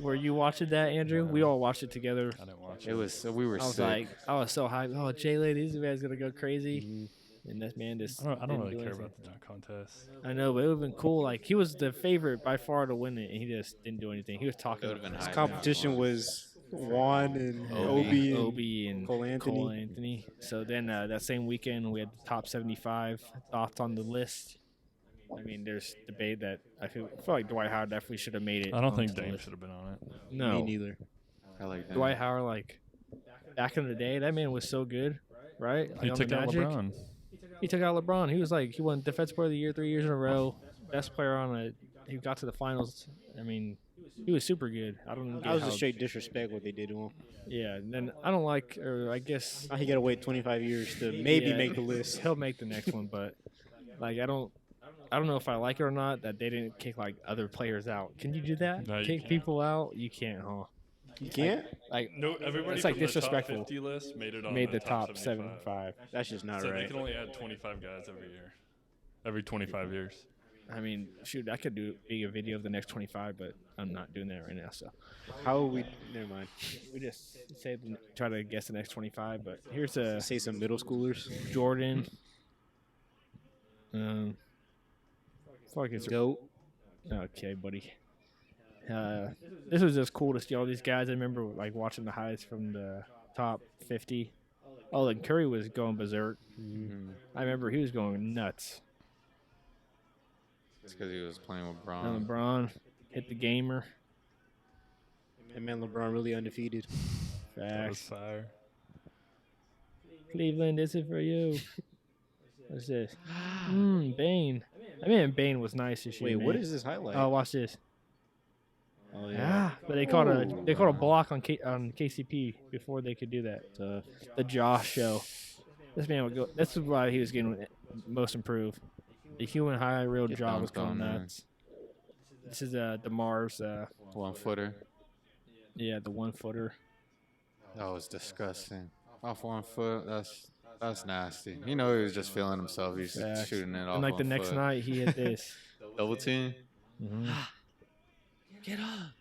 Were you watching that, Andrew? We all watched it together. I didn't watch it. It was we were. I was sick. I was so hyped. Oh, Jalen, this man's gonna go crazy. Mm-hmm. And this man just. I don't really care about the dunk contest. I know, but it would have been cool. Like he was the favorite by far to win it, and he just didn't do anything. He was talking. His competition was Juan and Obi and Cole Anthony. So then that same weekend, we had the top 75 thoughts on the list. I mean, there's debate that I feel like Dwight Howard definitely should have made it. I don't think Dame should have been on it. No, me neither. I like Dame. Dwight Howard. Like back in the day, that man was so good, right? Like, he took out LeBron. He took out LeBron. He was like he won Defensive Player of the Year 3 years in a row. Best player on it. He got to the finals. I mean, he was super good. I don't know. That was a straight disrespect what they did to him. Yeah, and then I don't like, or I guess he got to wait 25 years to maybe make the list. He'll make the next one, but like I don't know if I like it or not that they didn't kick like other players out. Can you do that? No, kick people out? You can't, huh? You can't? Like no, everybody it's like from disrespectful. The top 50 list made the top 75. That's just not so right. They can only add 25 guys every year. Every 25 years. I mean, shoot, I could be a video of the next 25, but I'm not doing that right now. So, how would we? Never mind. We just try to guess the next 25. But here's say some middle schoolers. Jordan. I feel like it's GOAT. Okay, buddy. This was just cool to see all these guys. I remember like watching the highlights from the top 50. Oh, and Curry was going berserk. Mm-hmm. I remember he was going nuts. It's because he was playing with LeBron. And LeBron hit the gamer. And man, LeBron really undefeated. That was fire. Cleveland, this is for you. What's this? Bane. I mean, Bane was nice this year. Wait, what is this highlight? Oh, watch this. Oh yeah. But they called a block on KCP before they could do that. The Josh show. This man would go. This is why he was getting most improved. The human high real job was going nuts. This is DeMar's 1-footer. Yeah, the 1-footer. That was disgusting. Off 1 foot, that's nasty. You know he was just feeling himself. He's shooting it off. And like the next night, he hit this. Double team. Mm-hmm. Get up.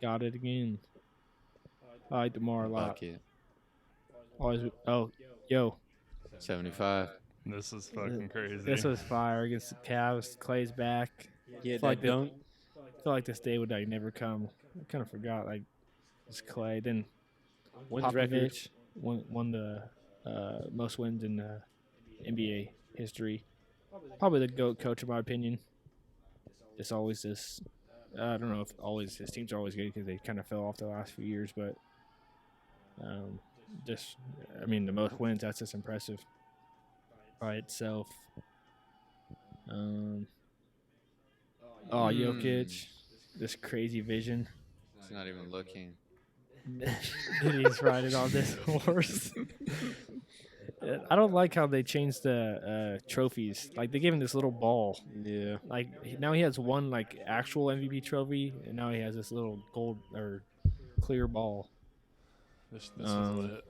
Got it again. I like DeMar a lot. Bucket. Always. Oh, yo. 75. This is fucking crazy. This was fire against the Cavs. Clay's back. Yeah, I feel like this day would like never come. I kind of forgot like it's Clay. Then Popovich won the most wins in NBA history. Probably the GOAT coach in my opinion. It's always this. I don't know if always his teams are always good because they kind of fell off the last few years, but the most wins, that's just impressive by itself. Jokic, this crazy vision. He's not even looking. He's riding on this horse. I don't like how they changed the trophies. Like they gave him this little ball. Yeah. Like now he has one like actual MVP trophy, and now he has this little gold or clear ball. This is lit.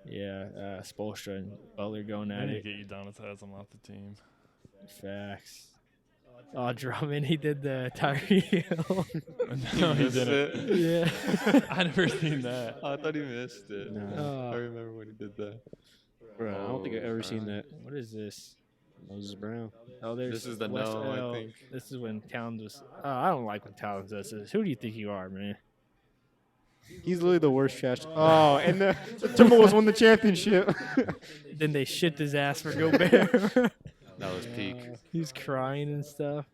Yeah, Spoelstra and Butler going at it. Get Udonis Haslam off the team. Facts. Oh, Drummond, he did the Tyree Hill. No, he didn't. Yeah. I never seen that. Oh, I thought he missed it. No. I remember when he did that. Bro, I don't think I've ever seen that. What is this? Moses Brown. Oh, there's this is the no, I think. This is when Towns was. I don't like when Towns does this. Who do you think you are, man? He's literally the worst trash. Oh, and the Timberwolves won the championship. Then they shipped his ass for Gobert. That was peak. He's crying and stuff.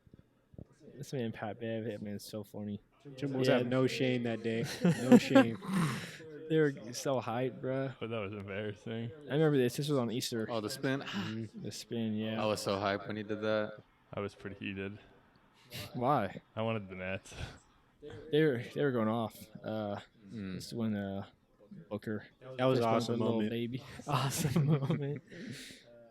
This man, Pat Bev, that man's so funny. Timberwolves have no shame that day. No shame. They were so hyped, bro. But that was embarrassing. I remember this. This was on Easter. Oh, the spin? The spin, yeah. I was so hyped when he did that. I was pretty heated. Why? I wanted the Nets. They were going off. This is when Booker. That was an awesome moment. Baby. Awesome moment.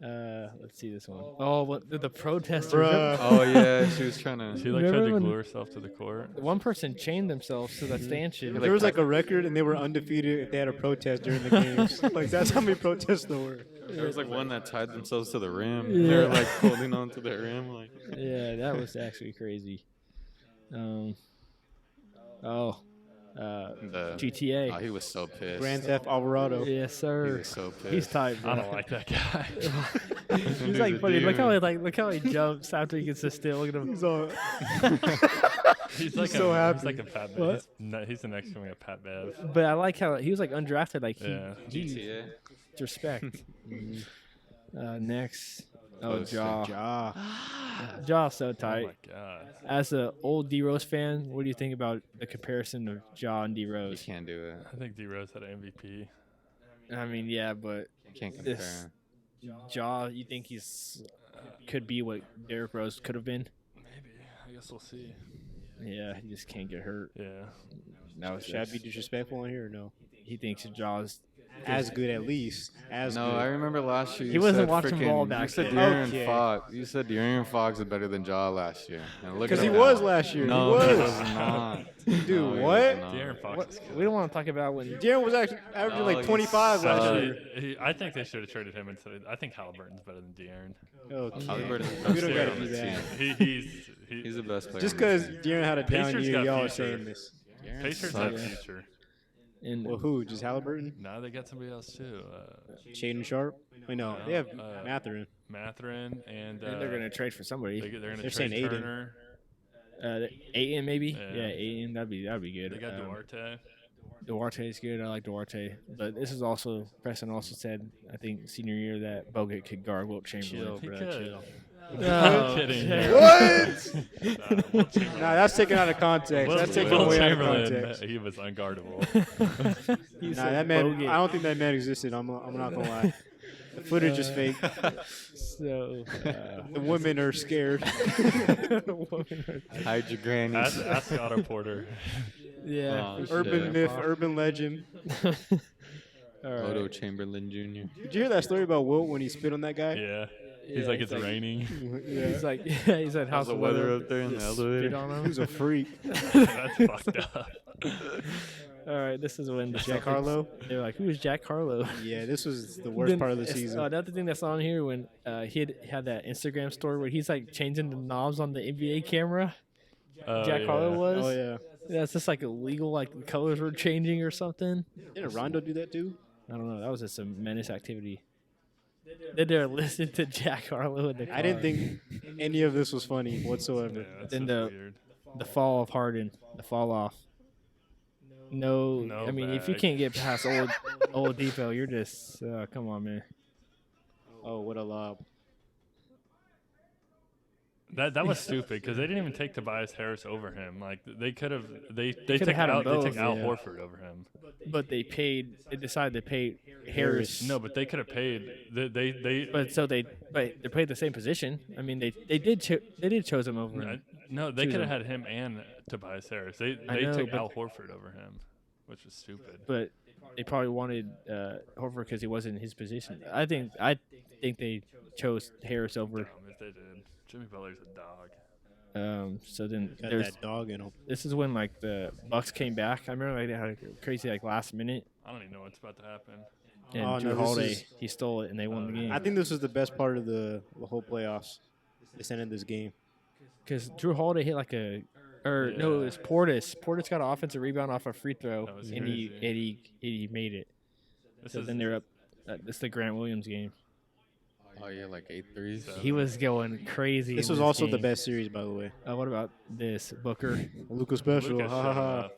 Let's see this one. Oh, what the protesters? Oh yeah, she was trying to. She tried to glue herself to the court. One person chained themselves to that stanchion. There was like a record, and they were undefeated if they had a protest during the games. Like that's how many protests there were. There was like one that tied themselves to the rim. Yeah. They were like holding on to the rim. Like. Yeah, that was actually crazy. GTA. Oh, he was so pissed. Grand Theft Alvarado. Yes, sir. He was so pissed. He's tight, bro. I don't like that guy. He's like funny. Look how he jumps after he gets the steal. Look at him. He's all. He's like so happy. He's like a Pat Bev. He's the next coming of Pat Bev. But I like how he was like undrafted. Like GTA. Respect. Next. Oh, Ja. Ja's so tight. Oh my god. As an old D Rose fan, what do you think about the comparison of Ja and D You Rose? can't do it. I think D Rose had an MVP. I mean, yeah, but You can't compare. Ja, you think could be what Derrick Rose could have been? Maybe. I guess we'll see. Yeah, he just can't get hurt. Yeah. That was Should I be disrespectful in here or no? He thinks Ja's As good, at least. As No, good. I remember last year. He You wasn't said watching ball back You said then. De'Aaron Fox. You said De'Aaron Fox is better than Ja last year. Because he was last year. No, he he was. was not. Dude, No, he what? was not. De'Aaron Fox is good. We don't want to talk about when De'Aaron was actually averaging like 25 last year. Actually, I think they should have traded him instead. I think Halliburton's better than De'Aaron. Okay. Halliburton's the We best don't player gotta on do the that. team. He's the best player. Just on the because team. De'Aaron had a down Pacers year, got y'all are future. saying this. Pacers sucks. have future. in Well, who? Just Halliburton? Now they got somebody else too. Shaden Sharp? Wait, no. They have Mathurin. Mathurin and they're gonna trade for somebody. they're gonna They're trade saying Aiden. Turner. Aiden maybe. Yeah. Yeah, Aiden. That'd be good. They got Duarte. Duarte's good. I like Duarte. But this is also Preston also said I think senior year that Bogut could guard Wilt Chamberlain. He bro, could. chill. No, kidding. What? Nah, that's taken out of context. That's taken Will way out of Chamberlain, context. he was unguardable. Nah, that man. I don't think that man existed. I'm not gonna lie. The footage is fake. So The women are scared. Hide your grannies. Ask Otto Porter. yeah. Oh, Urban shit. myth, urban legend. All right. Odo Chamberlain Jr. Did you hear that story about Wilt when he spit on that guy? Yeah. Yeah, He's like, it's raining. Yeah. He's like, he's at House the of weather up there in the Just elevator? spit on him. He was a freak. That's fucked up. All right, this is when the Jack Celtics- Harlow? They're like, who is Jack Harlow? Yeah, this was the worst part of the season. Another thing that's on here when he had that Instagram story where he's like changing the knobs on the NBA camera. Jack Harlow was. Oh yeah. That's just like illegal. Like the colors were changing or something. Didn't Rondo do that too? I don't know. That was just a menace activity. Then they're listening to Jack Harlow in the car. I didn't think any of this was funny whatsoever. Yeah, that's Then just weird. the fall of Harden, the fall off. No, No I mean if you bag. can't get past old Depot, you're just come on, man. Oh, what a lob. That was stupid because they didn't even take Tobias Harris over him. Like they could have they could've took had 'em Al both, Al yeah. Horford over him. But they decided to pay Harris. No, but they could have paid. They But they played the same position. I mean they did chose him over him. no, they Choose could have him. had him and Tobias Harris. They I know, took but- Al Horford over him, which was stupid. But they probably wanted Horford because he wasn't in his position. I think they chose Harris over. Dumb if they did. Jimmy Butler's a dog. So then Got there's that dog in him. this is when like the Bucks came back. I remember like, they had a crazy like last minute I don't even know what's about to happen. and Oh, Drew no, this Holiday is- he stole it and they won the game. I think this was the best part of the whole playoffs. This ended this game. Because Drew Holiday hit like no, it was Portis. Portis got an offensive rebound off a free throw, That was and he made it. So then they're up. This is the Grant Williams game. Oh yeah, like 8 threes. He was going crazy. This in was also the game. best series, by the way. What about this Booker? Luka special. Lucas Ha ha showed ha. up.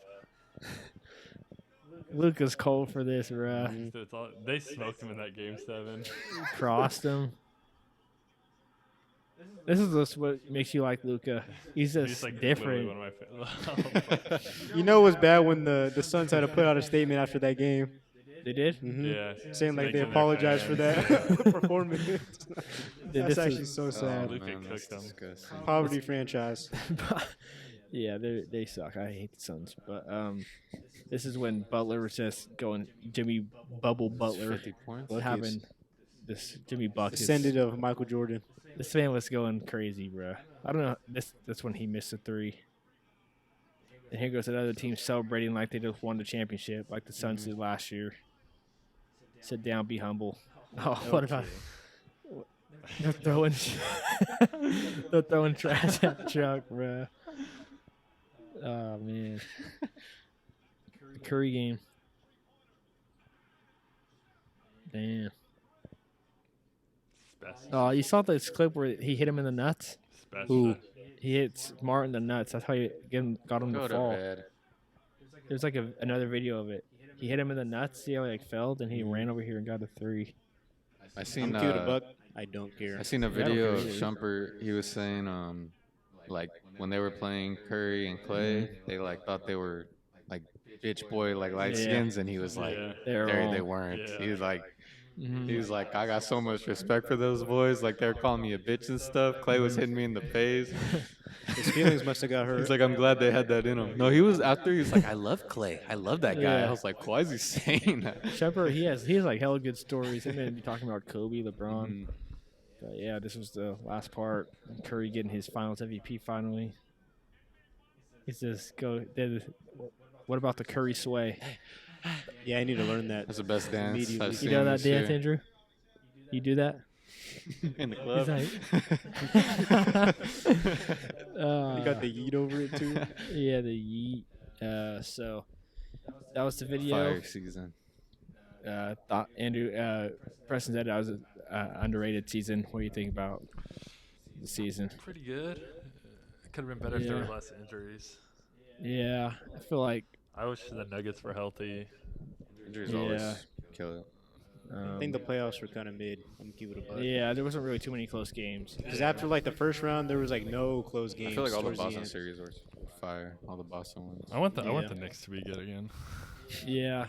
Luka's cold for this, bruh. Mhm. Dude, they smoked him in that game 7. Crossed him. This is just what makes you like Luka. He's just He's like different. literally one of my You know it was bad when the Suns had to put out a statement after that game. They did? Mm-hmm. Yeah. Saying like they apologized for that performance. That's actually so sad. Poverty franchise. Yeah, they suck. I hate the Suns. But this is when Butler was just going Jimmy Bubble Butler 50 points. was having this Jimmy Buckets. Descendant of Michael Jordan. This man was going crazy, bro. I don't know. That's when he missed a three. And here goes another team celebrating like they just won the championship, like the Suns did last year. Sit down, be humble. Oh, what about they're throwing they're throwing trash at the truck, bro. Oh man. The Curry game. Damn. Oh, you saw this clip where he hit him in the nuts? Ooh. He hit Smart in the nuts. That's how he got him to fall. There's like another video of it. He hit him in the nuts. See how he like fell? Then he ran over here and got a three. I seen I'm cute a buck. I don't care. I seen a video of Shumpert. He was saying like when they were playing Curry and Clay, they like thought they were like bitch boy like light skins, and he was like they weren't. Yeah. He was like. Mm-hmm. He was like, I got so much respect for those boys. Like, they were calling me a bitch and stuff. Clay was hitting me in the face. His feelings must have got hurt. He's like, I'm glad they had that in him. No, he was after. He was like, I love Clay. I love that guy. I was like, why is he saying that? Shepard, he has like hella good stories. He may be talking about Kobe, LeBron. Mm-hmm. But yeah, this was the last part. Curry getting his Finals MVP finally. He's just what about the Curry sway? Yeah, I need to learn that. That's the best dance. You know that dance, Andrew? You do that? In the club? You got the yeet over it, too? Yeah, the yeet. So, that was the video. Fire season. Thought Andrew, Preston said that was an underrated season. What do you think about the season? Pretty good. It could have been better if there were less injuries. Yeah, I feel like I wish the Nuggets were healthy. Injuries always kill it. I think the playoffs were kind of mid. I'm gonna keep it a buck. Yeah, there wasn't really too many close games. Because after like the first round, there was like no close games. I feel like all the Boston series were fire. All the Boston ones. I want the Knicks to be good again. Yeah.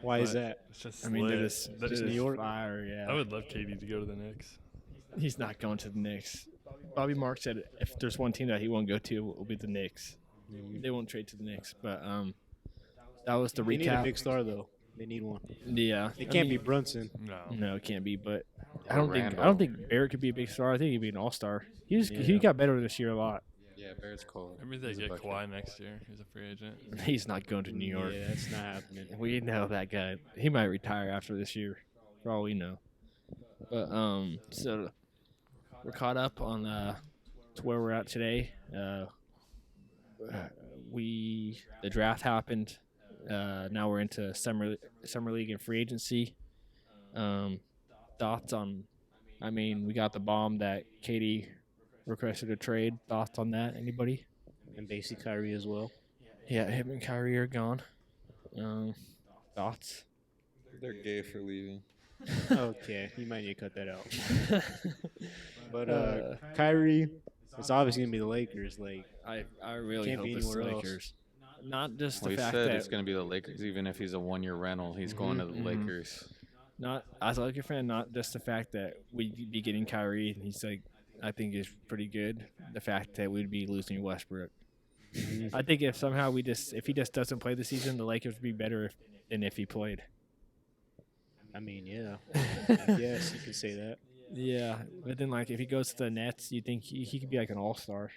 Why is that? It's just they're just New York. Fire, yeah. I would love KD to go to the Knicks. He's not going to the Knicks. Bobby Mark said if there's one team that he won't go to, it will be the Knicks. They won't trade to the Knicks, but that was the recap. They need a big star though. They need one. Yeah, it can't be Brunson. No, it can't be. But I don't think Barrett could be a big star. I think he'd be an all-star. He got better this year a lot. Yeah, Barrett's cold. Maybe they get Kawhi next year. He's a free agent. He's not going to New York. Yeah, that's not happening. We know that guy. He might retire after this year, for all we know. But so we're caught up on to where we're at today. The draft happened. Now we're into summer league and free agency. Thoughts on? I mean, we got the bomb that Katie requested a trade. Thoughts on that? Anybody? And basically Kyrie as well. Yeah, him and Kyrie are gone. Thoughts? They're gay for leaving. Okay, you might need to cut that out. But Kyrie, it's obviously gonna be the Lakers. Like I really hope it's the Lakers. Not just the fact that it's going to be the Lakers, even if he's a one-year rental, he's going to the Lakers. Not as a Laker fan, not just the fact that we'd be getting Kyrie, and he's like, I think is pretty good. The fact that we'd be losing Westbrook. I think if somehow if he just doesn't play the season, the Lakers would be better than if he played. I mean, yeah, I guess you could say that. Yeah, but then like if he goes to the Nets, you think he could be like an all-star.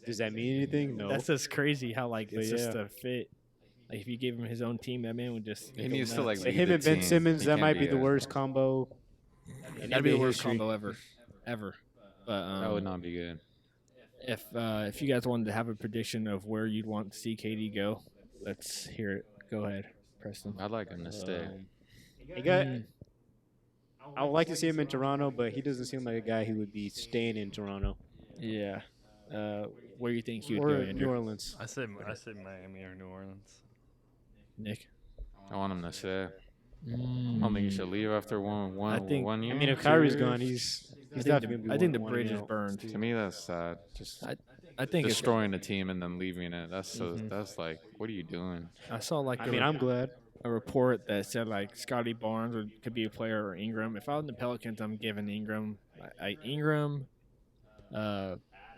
Does that mean anything? No. That's just crazy how like it's just a fit. Like if you gave him his own team, that man would just. He needs to like. Him and Ben Simmons, that might be the worst combo. That'd be the worst combo ever. But that would not be good. If you guys wanted to have a prediction of where you'd want to see KD go, let's hear it. Go ahead, Preston. I'd like him to stay. I would like to see him in Toronto, but he doesn't seem like a guy who would be staying in Toronto. Yeah. Where do you think he would go, Andrew? New Orleans. I say Miami or New Orleans. Nick? I want him to stay. I don't think he should leave after one year. I mean, if Kyrie's gone, he's definitely. I think the bridge is burned. To me, that's sad. Just I think destroying the team and then leaving it. That's like, what are you doing? I saw like. I'm glad. a report that said like Scotty Barnes could be a player or Ingram. If I was the Pelicans, I'm giving Ingram. Ingram,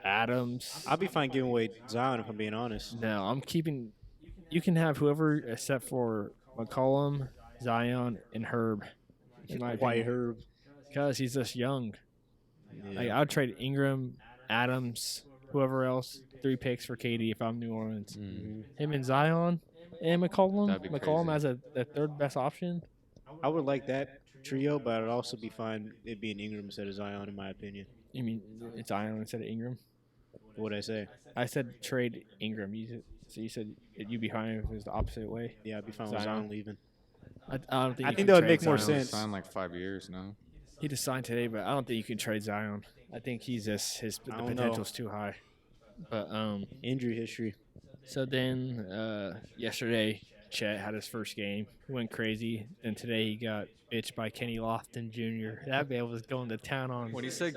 Adams. I'll be fine giving away Zion if I'm being honest. No, I'm keeping. You can have whoever except for McCollum, Zion, and Herb. Why Herb? Because he's just young. Yeah. Like, I'd trade Ingram, Adams, whoever else, 3 picks for KD if I'm New Orleans. Mm-hmm. Him and Zion and McCollum. McCollum crazy. as the third best option. I would like that trio, but I'd also be fine it being Ingram instead of Zion, in my opinion. You mean it's Zion instead of Ingram? What did I say? I said trade Ingram. So you said you'd be fine if it was the opposite way? Yeah, I'd be fine with Zion leaving. I don't think. I think that would make more sense. Signed like 5 years now. He just signed today, but I don't think you can trade Zion. I think he's just the potential's too high. But injury history. So then yesterday, Chet had his first game. He went crazy. And today he got bitched by Kenny Lofton Jr. That man was going to town on. When he said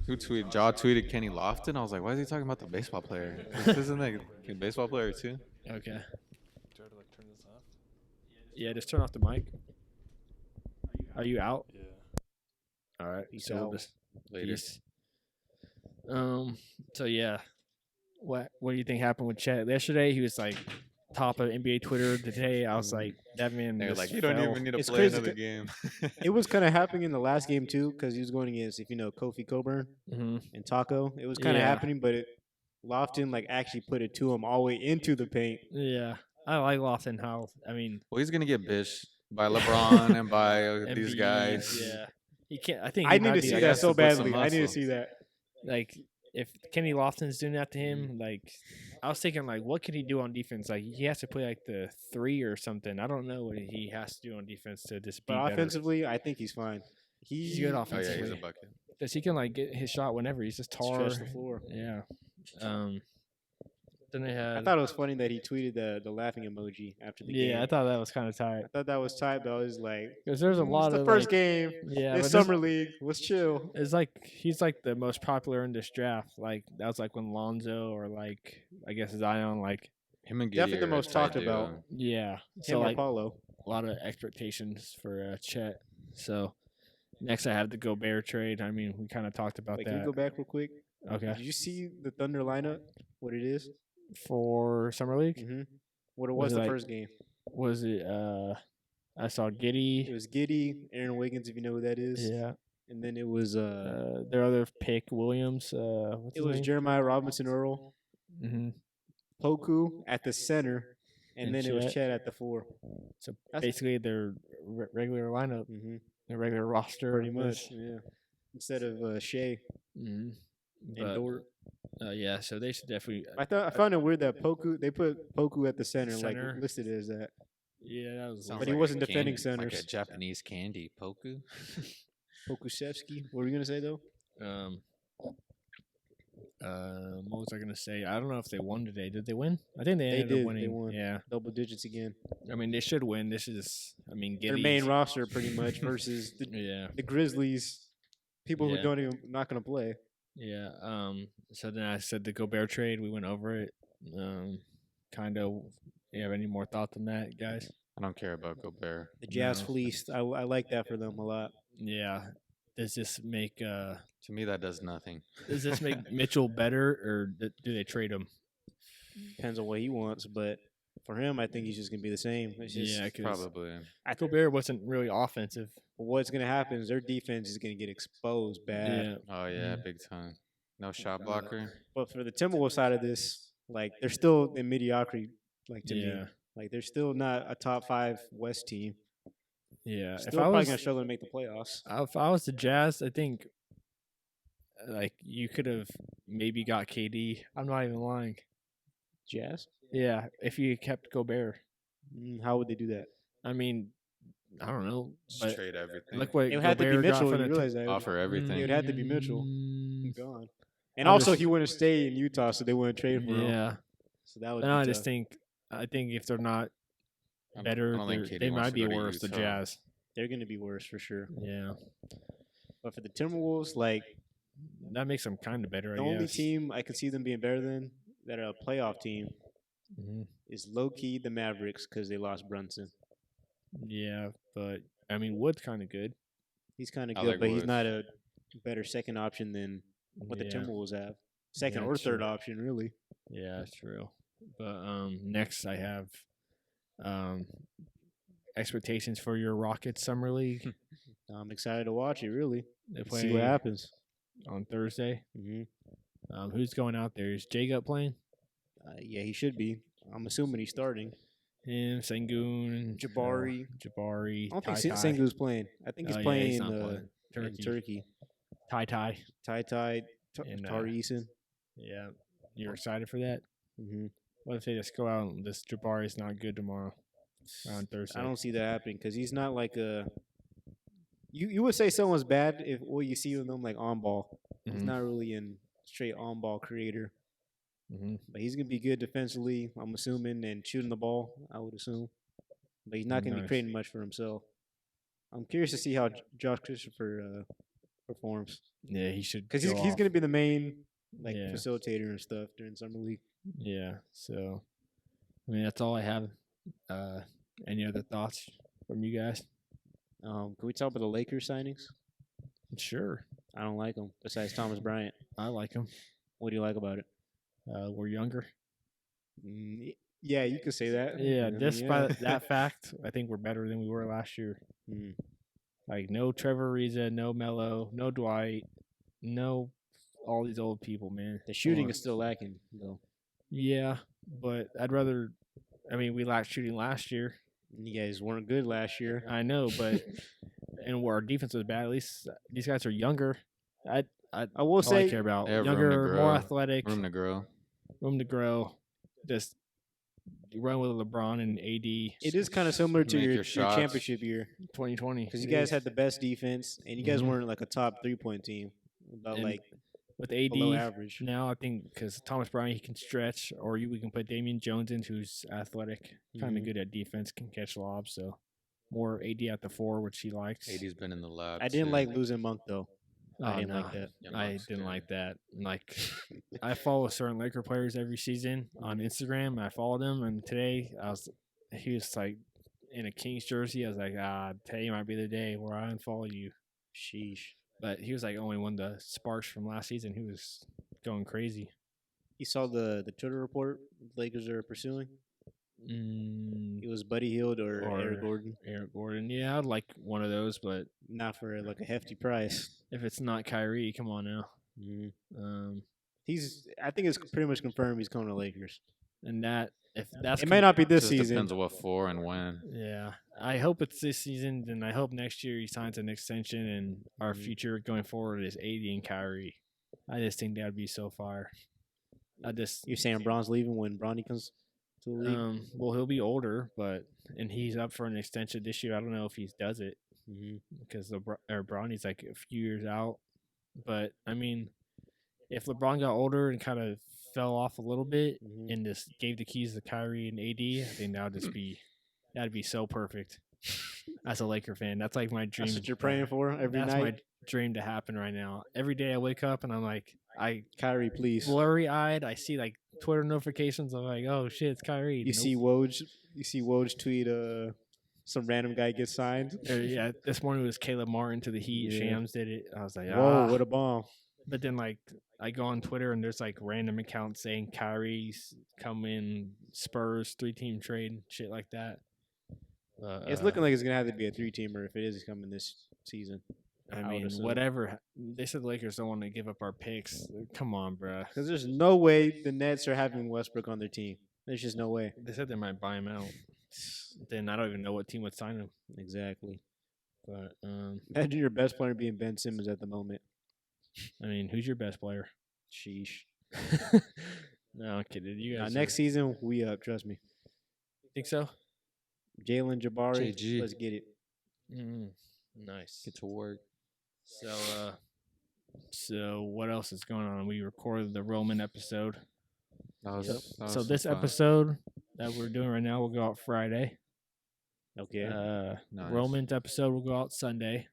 who tweeted? Jaw tweeted Kenny Lofton. I was like, why is he talking about the baseball player? Isn't that a baseball player too? Okay. Do I have to like turn this off? Yeah, just turn off the mic. Are you out? Yeah. All right. Peace So out. we'll just Later. peace. So yeah, what do you think happened with Chet yesterday? He was like top of NBA Twitter. Today I was like, that man. They were just like, you don't fell. even need to It's play crazy another game. It was kind of happening in the last game too, because he was going against, if you know, Kofi Coburn Mhm. and Taco. It was kind of Yeah. happening, but Lofton like actually put it to him all the way into the paint. Yeah, I like Lofton. How I mean, Well, he's gonna get bitched by LeBron and by these Embiid, guys. Yeah, he can't. I think I he need might to be see like, that so to put some badly. I need to muscle. see that. like if Kenny Lofton's doing that to him, like I was thinking, like what could he do on defense? Like he has to play like the 3 or something. I don't know what he has to do on defense to just be But better. offensively, I think he's fine. He's good Oh yeah, offensively. he's a bucket. Because he can like get his shot whenever. He's just tall. Stretch the floor. Yeah. Then they had. I thought it was funny that he tweeted the laughing emoji after the game. I thought that was kind of tight. I thought that was tight, but I was like, Because there's a lot it's the of first like, game. Yeah, This but summer league. Let's chill. it's like he's like the most popular in this draft. Like that was like when Lonzo or like I guess Zion. Like Him and Giddey Definitely the are a most tight talked duo. about. yeah. Him So or like Paulo. a lot of expectations for Chet. So next I have the Gobert trade. I mean we kind of talked about Wait, can we that. go back real quick? Okay. Did you see the Thunder lineup? What it is? For summer league, Mm-hmm. What it Was was it the like- first game? was it? I saw It Giddey. was Giddey, Aaron Wiggins, if you know who that is. Yeah. And then it was Their other pick Williams. What's it his was name? Jeremiah Robinson Earl, Mm-hmm. Poku at the center, and And then it was Chet. Chet at the 4. So That's- basically their regular lineup, Mm-hmm. their regular roster, Pretty much, yeah. Instead of Shea Mm-hmm. and Dort. Yeah, so they should definitely. I found it weird that they put Poku at the center, Center. like listed as that. Yeah, that was. Sounds But he like wasn't a defending candy, like centers. a Japanese candy, Poku. Pokusevsky. What were you gonna say though? What was I gonna say? I don't know if they won today. Did they win? I think they ended did. up winning. They won. Yeah, Double digits again. I mean they should win. This is, I mean, Their Giddey's- main roster pretty much versus Yeah, the Grizzlies. People Yeah. who don't even not gonna play. yeah. So then I said the Gobert trade. We went over it. Kind of. You have any more thoughts on that, guys? I don't care about Gobert. The Jazz No. fleeced. I like that for them a lot. Yeah. Does this make To me, that does nothing. Does this make Mitchell better, or do they trade him? Depends on what he wants, but for him, I think he's just gonna be the same. It's just, Yeah, 'cause Probably. I think Gobert wasn't really offensive. what's gonna happen is their defense is gonna get exposed bad. Yeah, Oh yeah, big time. No shot blocker. But for the Timberwolves side of this, like they're still in mediocrity. Like to Yeah. me, like they're still not a top 5 West team. yeah. Still If I probably was gonna struggle to make the playoffs. if I was the Jazz, I think like you could have maybe got KD. I'm not even lying. Jazz? Yeah, if you kept Gobert, How would they do that? I mean, I don't know. Just But trade everything. look what It would have to be Gobert got Mitchell. for You the realize that? Offer everything. It would have to be Mitchell. Mm, Gone. And I'm also, just- he wouldn't stay in Utah, so they wouldn't trade for him. Yeah, So that would. and be I just tough. I think if they're not I better, don't think KD they wants might to be go to worse. The Utah. Jazz. they're gonna be worse for sure. Yeah, But for the Timberwolves, like that makes them kind of better. the I only guess. team I could see them being better than that are a playoff team is low-key the Mavericks because they lost Brunson. Yeah, but, I mean, Wood's kind of good. He's kind of good, but he's not a better second option than what the Timberwolves have. Second or third option, really. Yeah, that's true. But next I have expectations for your Rockets Summer League. I'm excited to watch it, really. See what happens. On Thursday. Who's going out there? Is Jacob playing? Yeah, he should be. I'm assuming he's starting. Him, Sengun, Jabari. I don't think Sengun's playing. I think he's playing in Turkey. Ty. And Tari Eason. Yeah. You're excited for that? What if they just go out and this Jabari's not good tomorrow on Thursday? I don't see that happening because he's not like a. You would say someone's bad if you see them like on ball. He's not really a straight on ball creator. But he's gonna be good defensively, I'm assuming, and shooting the ball, I would assume. But he's not gonna be creating much for himself. I'm curious to see how Josh Christopher performs. Yeah, he should, because he's gonna be the main facilitator and stuff during summer league. Yeah, so I mean that's all I have. Any other thoughts from you guys? Can we talk about the Lakers signings? Sure. I don't like them. Besides Thomas Bryant, I like him. What do you like about it? We're younger. Yeah, you could say that. Yeah, despite that fact, I think we're better than we were last year. Like no Trevor Ariza, no Melo, no Dwight, no all these old people, man. The shooting is still lacking, though. Yeah, but I'd rather. I mean, we lacked shooting last year. You guys weren't good last year. I know, but and where our defense was bad, at least these guys are younger. I will say, I care about younger, more athletic, room to grow. Just run with LeBron and AD. It is kind of similar to your championship year, 2020, because you guys had the best defense, and you guys weren't like a top 3-point team. With AD average. Now, I think because Thomas Bryant, he can stretch, or we can put Damian Jones in, who's athletic, kind of good at defense, can catch lobs. So more AD at the 4, which he likes. AD's been in the lab. I didn't like losing Monk though. I didn't like that. I didn't like that. Like, I follow certain Laker players every season on Instagram. I followed him, and today he was like in a Kings jersey. I was like, today might be the day where I unfollow you. Sheesh. But he was like only one of the sparks from last season. He was going crazy. You saw the Twitter report the Lakers are pursuing? It was Buddy Hield or Eric Gordon. Eric Gordon. Yeah, I'd like one of those, but not for like a hefty price. If it's not Kyrie, come on now. I think it's pretty much confirmed he's coming to Lakers. And it may not be this season. Depends on what for and when. Yeah, I hope it's this season, and I hope next year he signs an extension, and our future going forward is AD and Kyrie. I just think that would be so fire. You're saying Bron's leaving when Bronny comes to the league? Well, he'll be older, and he's up for an extension this year. I don't know if he does it because Bronny's like a few years out. But I mean, if LeBron got older and kind of fell off a little bit and just gave the keys to Kyrie and AD, I think that'd be so perfect. As a Laker fan, that's like my dream. That's what you're praying for every night. That's my dream to happen right now. Every day I wake up and I'm like, Kyrie, please. Blurry-eyed, I see like Twitter notifications. I'm like, oh shit, it's Kyrie. You see Woj tweet some random guy gets signed. Yeah, this morning it was Caleb Martin to the Heat. Shams did it. I was like, whoa, what a bomb. But then like I go on Twitter and there's like random accounts saying Kyrie's coming, Spurs 3-team trade, shit like that. It's looking like it's gonna have to be a 3-teamer if it is coming this season. I mean, whatever. They said the Lakers don't want to give up our picks. Come on, bro. Because there's no way the Nets are having Westbrook on their team. There's just no way. They said they might buy him out. Then I don't even know what team would sign him. Exactly. But imagine your best player being Ben Simmons at the moment. I mean, who's your best player? Sheesh. No, I'm kidding. You guys. Next season, we up. Trust me. Think so? Jalen, Jabari. JG. Let's get it. Nice. Get to work. So what else is going on? We recorded the Roman episode. So this episode that we're doing right now will go out Friday. Okay. Nice. Roman's episode will go out Sunday.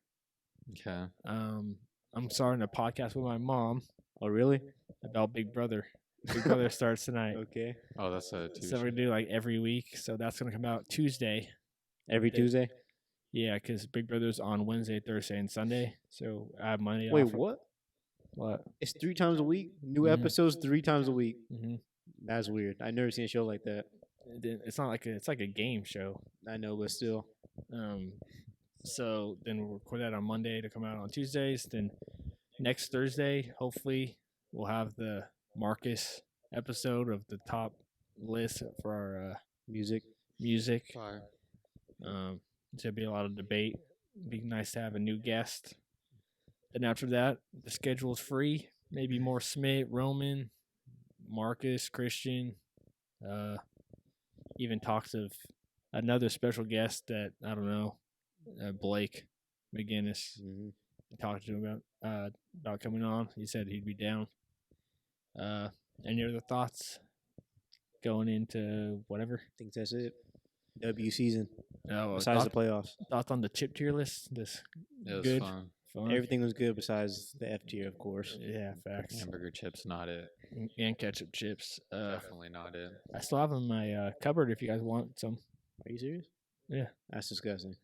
Okay. I'm starting a podcast with my mom. Oh, really? About Big Brother. Big Brother starts tonight. Okay. Oh, that's a Tuesday. So we're gonna do like every week. So that's gonna come out Tuesday. Every Tuesday. Yeah, because Big Brother's on Wednesday, Thursday, and Sunday. So I have Monday Wait, off. what? What? It's 3 times a week. New episodes 3 times a week. Mm-hmm. That's weird. I've never seen a show like that. It's not like it's like a game show. I know, but still. So then we'll record that on Monday to come out on Tuesdays. Then next Thursday, hopefully, we'll have the Marcus episode of the top list for our music. Fire. It's gonna be a lot of debate. It'd be nice to have a new guest. Then after that, the schedule is free. Maybe more Smith, Roman, Marcus, Christian. Even talks of another special guest that I don't know, Blake McGinnis. Mm-hmm. I talked to him about coming on. He said he'd be down. Any other thoughts going into whatever? I think that's it. W season. Besides the playoffs. Thoughts on the chip tier list? This It was good. fun. Everything was good besides the F tier, of course. Yeah, facts. Hamburger chips, not it. And ketchup chips. Definitely not it. I still have them in my cupboard if you guys want some. Are you serious? Yeah. That's disgusting.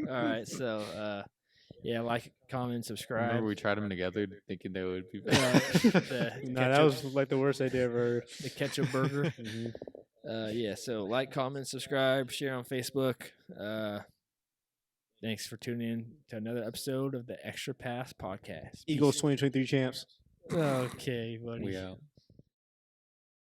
All right, so yeah, like, comment, subscribe. Remember we tried them together thinking they would be The That was like the worst idea I've ever heard. The ketchup burger. Yeah, so like, comment, subscribe, share on Facebook. Thanks for tuning in to another episode of the Extra Pass Podcast. Eagles 2023 champs. Okay, buddy. We out.